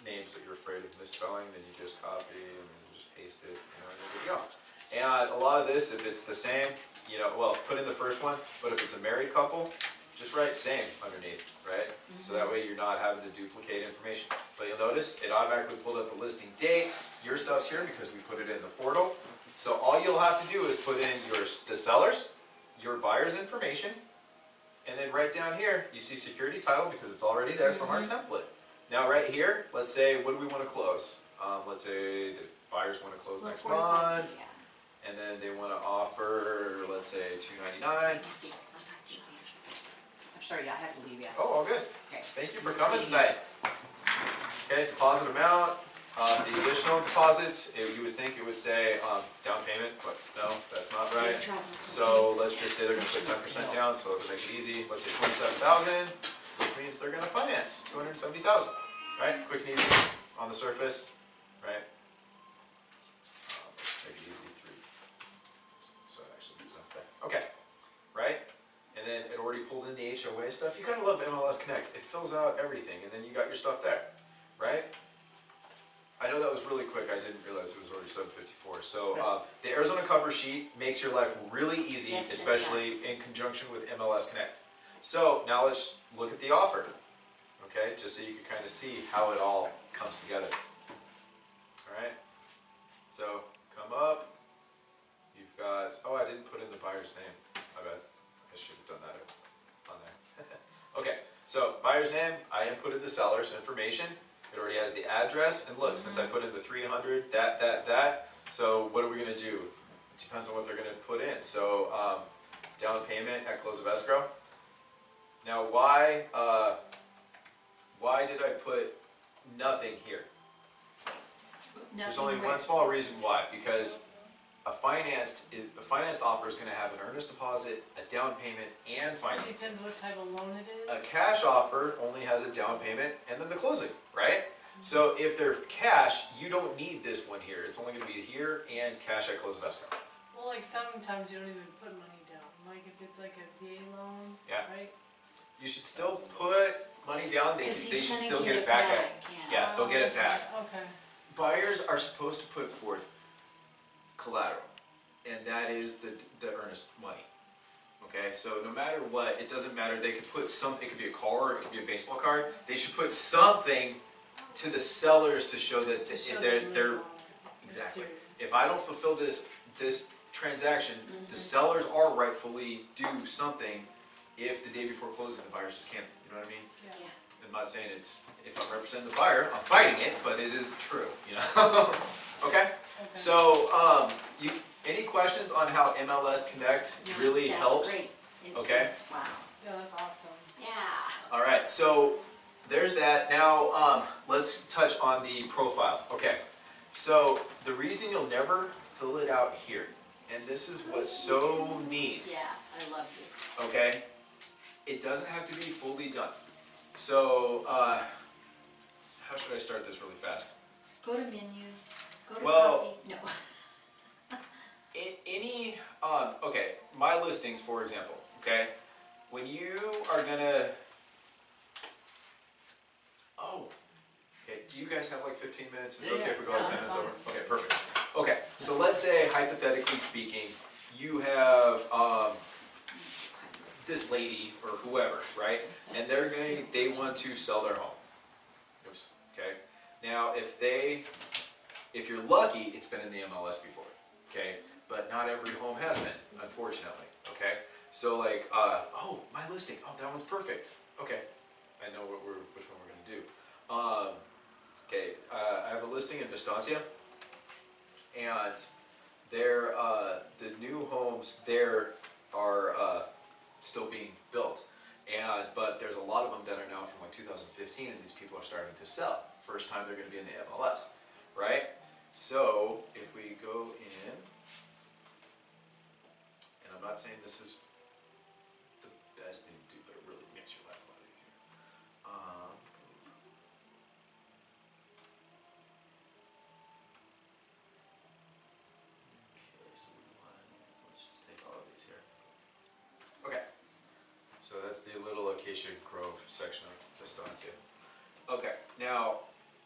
names that you're afraid of misspelling, then you just copy and then you just paste it, you know, and there you go. And a lot of this, if it's the same, you know, well, put in the first one, but if it's a married couple, just write same underneath, right? So that way you're not having to duplicate information. But you'll notice it automatically pulled up the listing date. Your stuff's here because we put it in the portal. So all you'll have to do is put in the sellers, your buyer's information, And then right down here, you see security title because it's already there from our template. Now right here, let's say, what do we want to close? Let's say the buyers want to close next month, and then they want to offer, let's say, $299. I'll talk to you later. I'm sorry, I have to leave you. Oh, all good. Okay. Thank you for coming tonight. Okay, deposit amount. The additional deposits, you would think it would say down payment, but no, that's not right. So let's just say they're going to put 10% down, so to make it easy, let's say $27,000, which means they're going to finance $270,000, right? Quick and easy on the surface, right? Make it easy, 3. So actually, it's not there. Okay, right? And then it already pulled in the HOA stuff. You gotta love MLS Connect. It fills out everything, and then you got your stuff there, right? I know that was really quick. I didn't realize it was already 7:54. So the Arizona cover sheet makes your life really easy, Yes, it especially in conjunction with MLS Connect. So now let's look at the offer, okay? Just so you can kind of see how it all comes together. All right. So come up. You've got. Oh, I didn't put in the buyer's name. My bad. I should have done that on there. Okay. So buyer's name. I inputted the seller's information. It already has the address, and look, since I put in the 300, that, so what are we going to do? It depends on what they're going to put in. So down payment at close of escrow. Now why did I put nothing here? There's only one small reason why, because a financed offer is going to have an earnest deposit, a down payment, and It financing. depends what type of loan it is. A cash offer only has a down payment and then the closing, right? So if they're cash, you don't need this one here. It's only going to be here and cash at close of escrow. Well, like sometimes you don't even put money down. Like if it's like a VA loan, Yeah. right? You should still put money down. They Because should he's gonna still get it back. Yeah, they'll get it Okay, back. Okay. Buyers are supposed to put forth collateral, and that is the earnest money. Okay, so no matter what, it doesn't matter. They could put something. It could be a car, it could be a baseball card. They should put something to the sellers to show that they're exactly. If I don't fulfill this transaction, the sellers are rightfully due something. If the day before closing, the buyer's just canceled. You know what I mean? Yeah. I'm not saying it's, if I'm representing the buyer, I'm fighting it, but it is true, you know? Okay? So, any questions on how MLS Connect really helps? That's great. It's Okay. just, wow. Yeah, that's awesome. Yeah. All right, so there's that. Now, let's touch on the profile. Okay, so the reason you'll never fill it out here, and this is what's so neat, Yeah, I love this. okay? It doesn't have to be fully done. So, how should I start this really fast? Go to menu, go to Well- copy. No. Okay, my listings, for example, okay? When you are gonna, okay, do you guys have like 15 minutes? Is it okay if we go like 10 minutes over? Okay, perfect. Okay, so let's say, hypothetically speaking, you have, this lady or whoever, right? And they want to sell their home. Oops, okay? Now, if you're lucky, it's been in the MLS before, okay? But not every home has been, unfortunately, okay? So like, oh, my listing, oh, that one's perfect. Okay, I know which one we're gonna do. Okay, I have a listing in Vistancia, and the new homes there are still being built, but there's a lot of them that are now from like 2015, and these people are starting to sell. First time they're going to be in the MLS, right? So if we go in, and I'm not saying this is the best thing to do, but it really makes your life a lot easier. Okay, so let's just take all of these here. Okay, so that's the little Acacia Grove section of Vistancia. Okay, now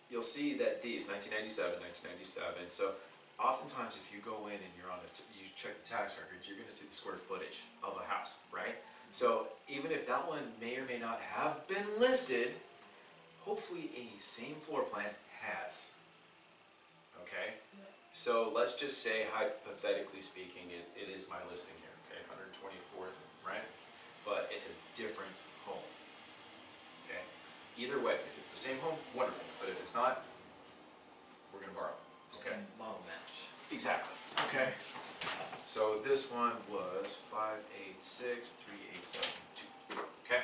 you'll see that these 1997, 1997. So oftentimes, if you go in and you check the tax records, you're going to see the square footage of a house, right? So even if that one may or may not have been listed, hopefully a same floor plan has. Okay, so let's just say, hypothetically speaking, it is my listing here. Okay, 124th, right? But it's a different same home, wonderful. But if it's not, we're gonna borrow. Okay. Same model match. Exactly. Okay. So this one was 5863872. Okay.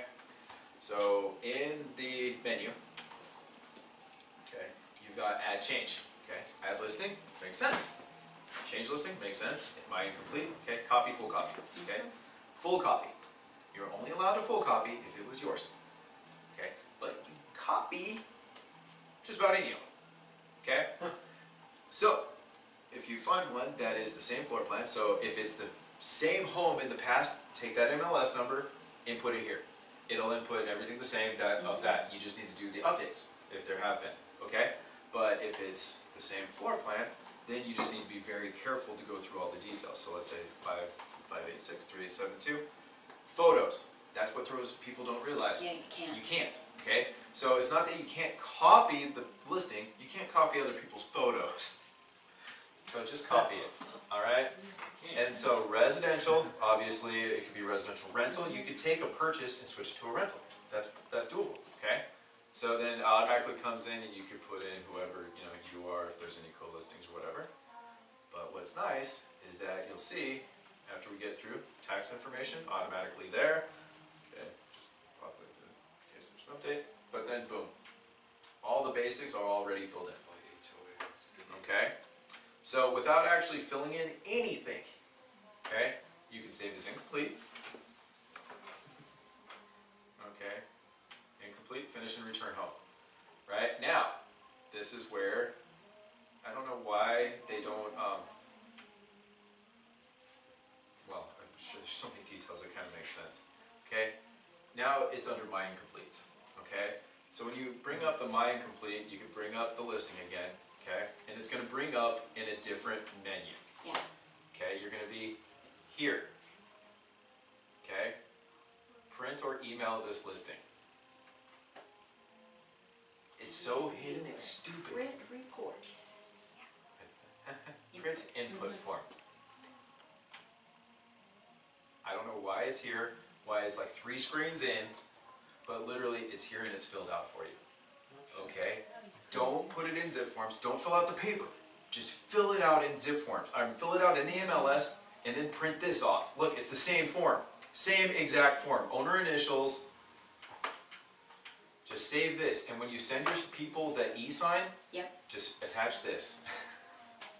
So in the menu, okay, you've got add change. Okay. Add listing makes sense. Change listing makes sense. My incomplete. Okay. Copy full copy. Okay. Full copy. You're only allowed a full copy if it was yours. Okay. But you copy just about any of them. Okay. So if you find one that is the same floor plan, so if it's the same home in the past, take that MLS number, input it here. It'll input everything the same of that. You just need to do the updates if there have been, okay? But if it's the same floor plan, then you just need to be very careful to go through all the details. So let's say 5863872. Photos. That's what people don't realize. Yeah, you can't. You can't, okay? So it's not that you can't copy the listing, you can't copy other people's photos. So just copy it, all right? And so residential, obviously, it could be residential rental. You could take a purchase and switch it to a rental. That's doable, okay? So then it automatically comes in and you could put in whoever you are, if there's any co-listings or whatever. But what's nice is that you'll see, after we get through, tax information automatically there. Okay, just pop it in case there's an update. But then boom, all the basics are already filled in. Okay? So without actually filling in anything, okay, you can save as incomplete. Okay, incomplete, finish and return home. Right? Now, this is where, I don't know why they don't, well, I'm sure there's so many details that kind of make sense. Okay, now it's under my incompletes. Okay, so when you bring up the my incomplete, you can bring up the listing again. Okay, and it's going to bring up in a different menu. Yeah. Okay, you're going to be here. Okay, print or email this listing. It's so hidden, it's stupid. Print report. Print input form. I don't know why it's here, why it's like 3 screens in, but literally it's here and it's filled out for you. Okay? Don't put it in Zipforms, don't fill out the paper. Just fill it out in Zipforms. Fill it out in the MLS and then print this off. Look, it's the same form. Same exact form. Owner initials. Just save this. And when you send your people the e-sign, Yep. just attach this.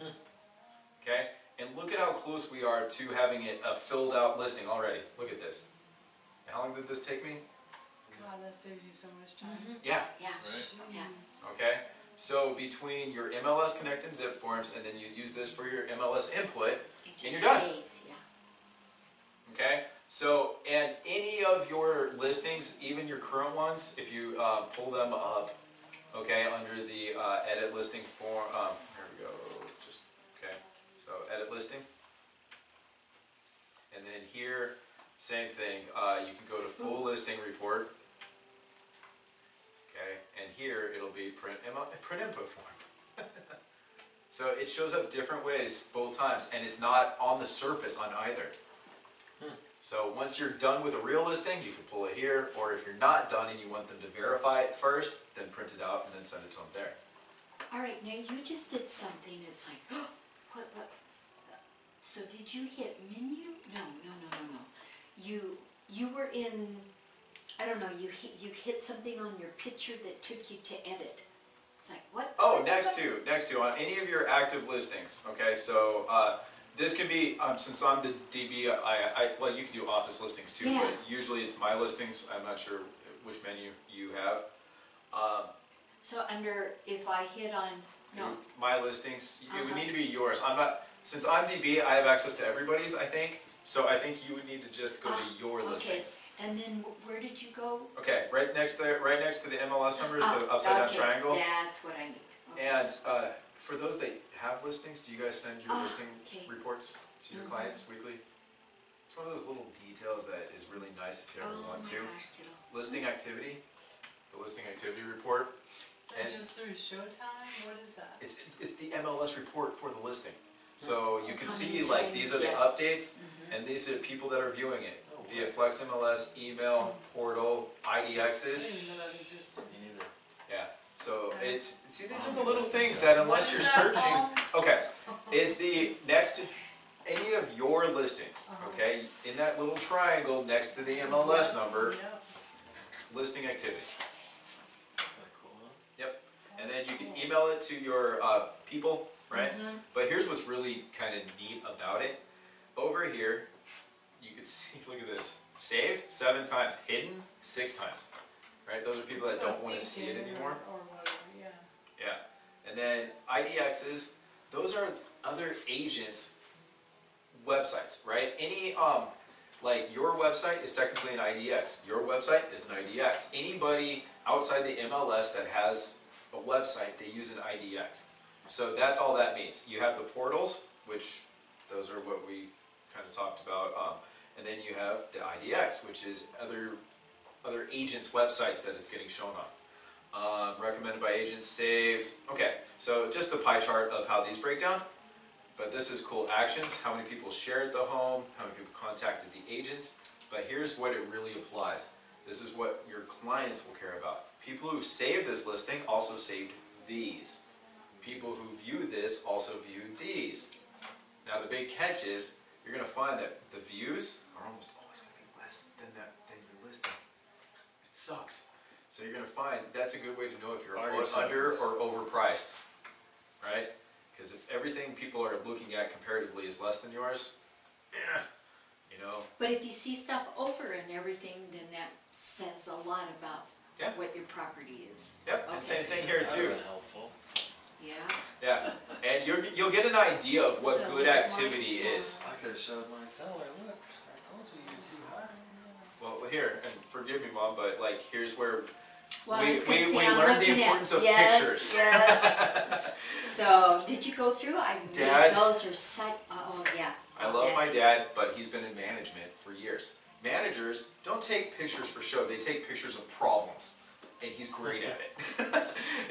Okay? And look at how close we are to having it a filled out listing already. Look at this. How long did this take me? God, that saves you so much time. Yeah. Yeah. Right. Yeah. Okay? So between your MLS Connect and Zipforms, and then you use this for your MLS input, It and just you're done. saves, yeah. Okay? So, and any of your listings, even your current ones, if you pull them up, okay, under the edit listing form, here we go, just, okay, so edit listing. And then here, same thing, you can go to full listing report. Okay, and here it'll be print input form. So it shows up different ways both times, and it's not on the surface on either. So once you're done with a real listing, you can pull it here, or if you're not done and you want them to verify it first, then print it out and then send it to them there. All right, now you just did something, it's like, what, so did you hit menu? No. You were in, I don't know, you hit something on your picture that took you to edit. It's like, what? Oh, next to, on any of your active listings, okay, so this could be, since I'm the DB, well, you can do office listings too, Yeah. but usually it's my listings. I'm not sure which menu you have. So under, if I hit on, no, My listings, it would Uh-huh. need to be yours. I'm not, since I'm DB, I have access to everybody's, I think. So I think you would need to just go to your okay, listings. and then where did you go? Okay, right next to the MLS number is the upside down Okay, triangle. that's what I need. Okay. And for those that have listings, do you guys send your listing okay. reports to your clients weekly? It's one of those little details that is really nice if you ever want to. Gosh, kiddo. Listing activity, the listing activity report. And And just through Showtime, what is that? it's the MLS report for the listing. So you can see Coming like in, these are the yeah. updates, and these are people that are viewing it via Flex MLS, email, portal, I IDXs. didn't even know that existed. Me neither. Yeah. So Okay. see, these are the little things that unless What you're is that searching, called? okay, it's the next, any of your listings, Uh-huh. okay, in that little triangle next to the MLS number, Yep. listing activity. Kinda cool, huh? And then you can That's cool. email it to your people, right? Mhm. But here's what's really kind of neat about it. Over here, you can see, look at this, saved 7 times, hidden 6 times, right? Those are people that don't want to see it anymore. Or whatever, yeah. Yeah, and then IDXs, those are other agents' websites, right? Any, like your website is technically an IDX. Your website is an IDX. Anybody outside the MLS that has a website, they use an IDX. So that's all that means. You have the portals, which those are what we kind of talked about, and then you have the IDX, which is other agents' websites that it's getting shown on. Recommended by agents, saved. Okay, so just the pie chart of how these break down. But this is cool. Actions, how many people shared the home, how many people contacted the agents. But here's what it really applies. This is what your clients will care about. People who saved this listing also saved these. People who viewed this also viewed these. Now the big catch is, you're going to find that the views are almost always going to be less than your listing. It sucks. So you're going to find that's a good way to know if you're Bargain under sellers. or overpriced, right? Because if everything people are looking at comparatively is less than yours, you know. But if you see stuff over and everything, then that says a lot about Yeah. what your property is. Yep, and Okay. same thing here That too. would've been helpful. Yeah. Yeah, and you'll get an idea of what good activity is. I could've showed my seller, look, I told you you're too high. Well, here, and forgive me, Mom, but like here's where Well, I we was gonna say, I'm learned the looking at- importance of yes, pictures. Yes. So, did you go through? I mean, Dad? those are such, oh, yeah. I love my dad, but he's been in management for years. Managers don't take pictures for show, they take pictures of problems. And he's great at it.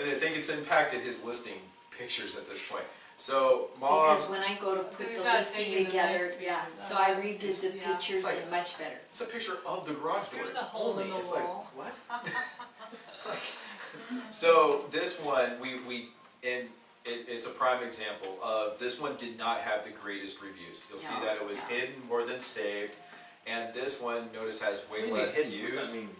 And I think it's impacted his listing pictures at this point. So, Mom, Because when I go to put Because the he's not listing taking the together, nice yeah, pictures. so I redid the Yeah. pictures It's like- and much better. it's a picture of the garage door. Here's a hole in only. the It's wall. like, what? It's like, so this one, it's a prime example of, this one did not have the greatest reviews. You'll see No, that it was no. hidden more than saved. And this one, notice, has way What do you mean less hidden? What views. does that mean?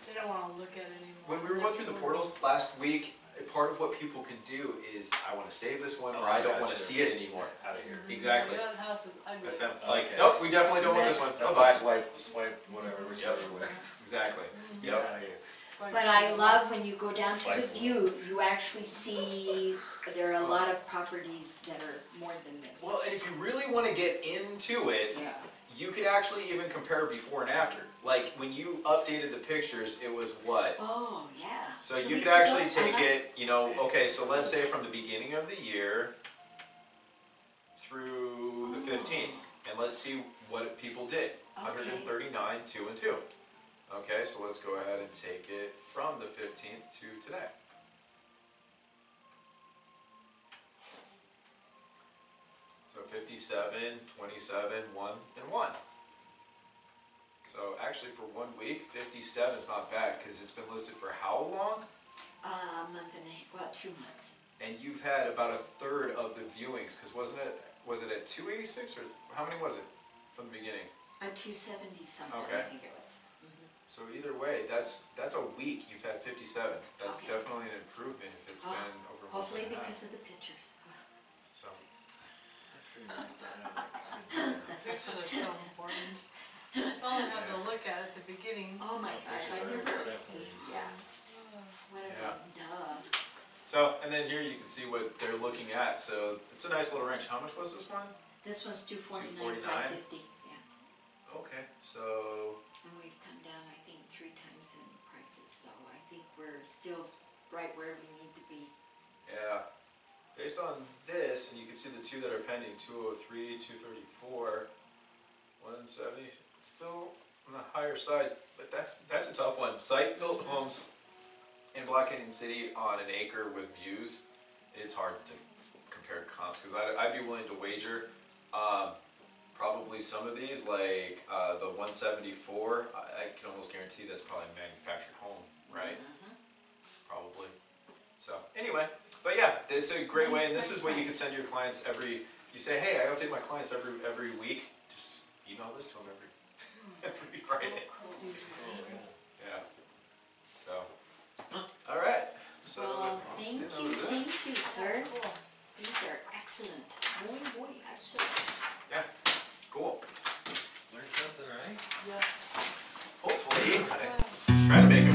They don't wanna look at it anymore. When we were going through the portals last week, part of what people can do is, I want to save this one, or I don't want to Gotcha. see it anymore. Out of here. Exactly. That house is ugly. But then, like, Okay. nope, we definitely don't want this Next. one. That's Bye a bye. swipe, whatever, whichever way. Exactly. Get Yep. out of here. It's like- But I love when you go down to the Swipe view, you actually see, there are a lot of properties that are more than this. Well, and if you really want to get into it, Yeah. you could actually even compare before and after. Like when you updated the pictures, it was what? Oh, yeah. So 2 you could weeks actually ago? take Uh-huh. it, you know, okay, so let's say from the beginning of the year through the 15th, and let's see what people did. Okay. 139, 2 and 2. Okay, so let's go ahead and take it from the 15th to today. So 57, 27, 1, and 1. So actually for 1 week, 57 is not bad because it's been listed for how long? A month and well, 2 months. And you've had about a third of the viewings because was it at 286 or how many was it from the beginning? 270 something, Okay. I think it was. Mhm. So either way, that's a week you've had 57. That's Okay. definitely an improvement if it's Oh, been over a month Hopefully and a half. because of the pictures. So That's pretty nice to have. The pictures are so important. That's all I have to look at the beginning. Oh my gosh, I never, just, yeah, one of Yeah. those, duh. So, and then here you can see what they're looking at. So it's a nice little range. How much was this one? This one's 249, 249? 550, yeah. Okay, so And we've come down, I think, 3 times in prices, so I think we're still right where we need to be. yeah, based on this, and you can see the two that are pending, 203, 234, 170, it's still on the higher side, but that's a tough one. Site-built homes in Black Canyon City on an acre with views, it's hard to compare comps, because I'd be willing to wager, probably some of these, like the 174, I can almost guarantee that's probably a manufactured home, right? Mhm. Probably. So anyway, but yeah, it's a great way, and this is what you can send your clients every. You say, hey, I update my clients every week. Just email this to them every Friday. Yeah. So. All right. So. Well, thank you, sir. These are excellent. Boy, excellent. Yeah. Cool. Learn something, right? Yeah. Hopefully, I try to make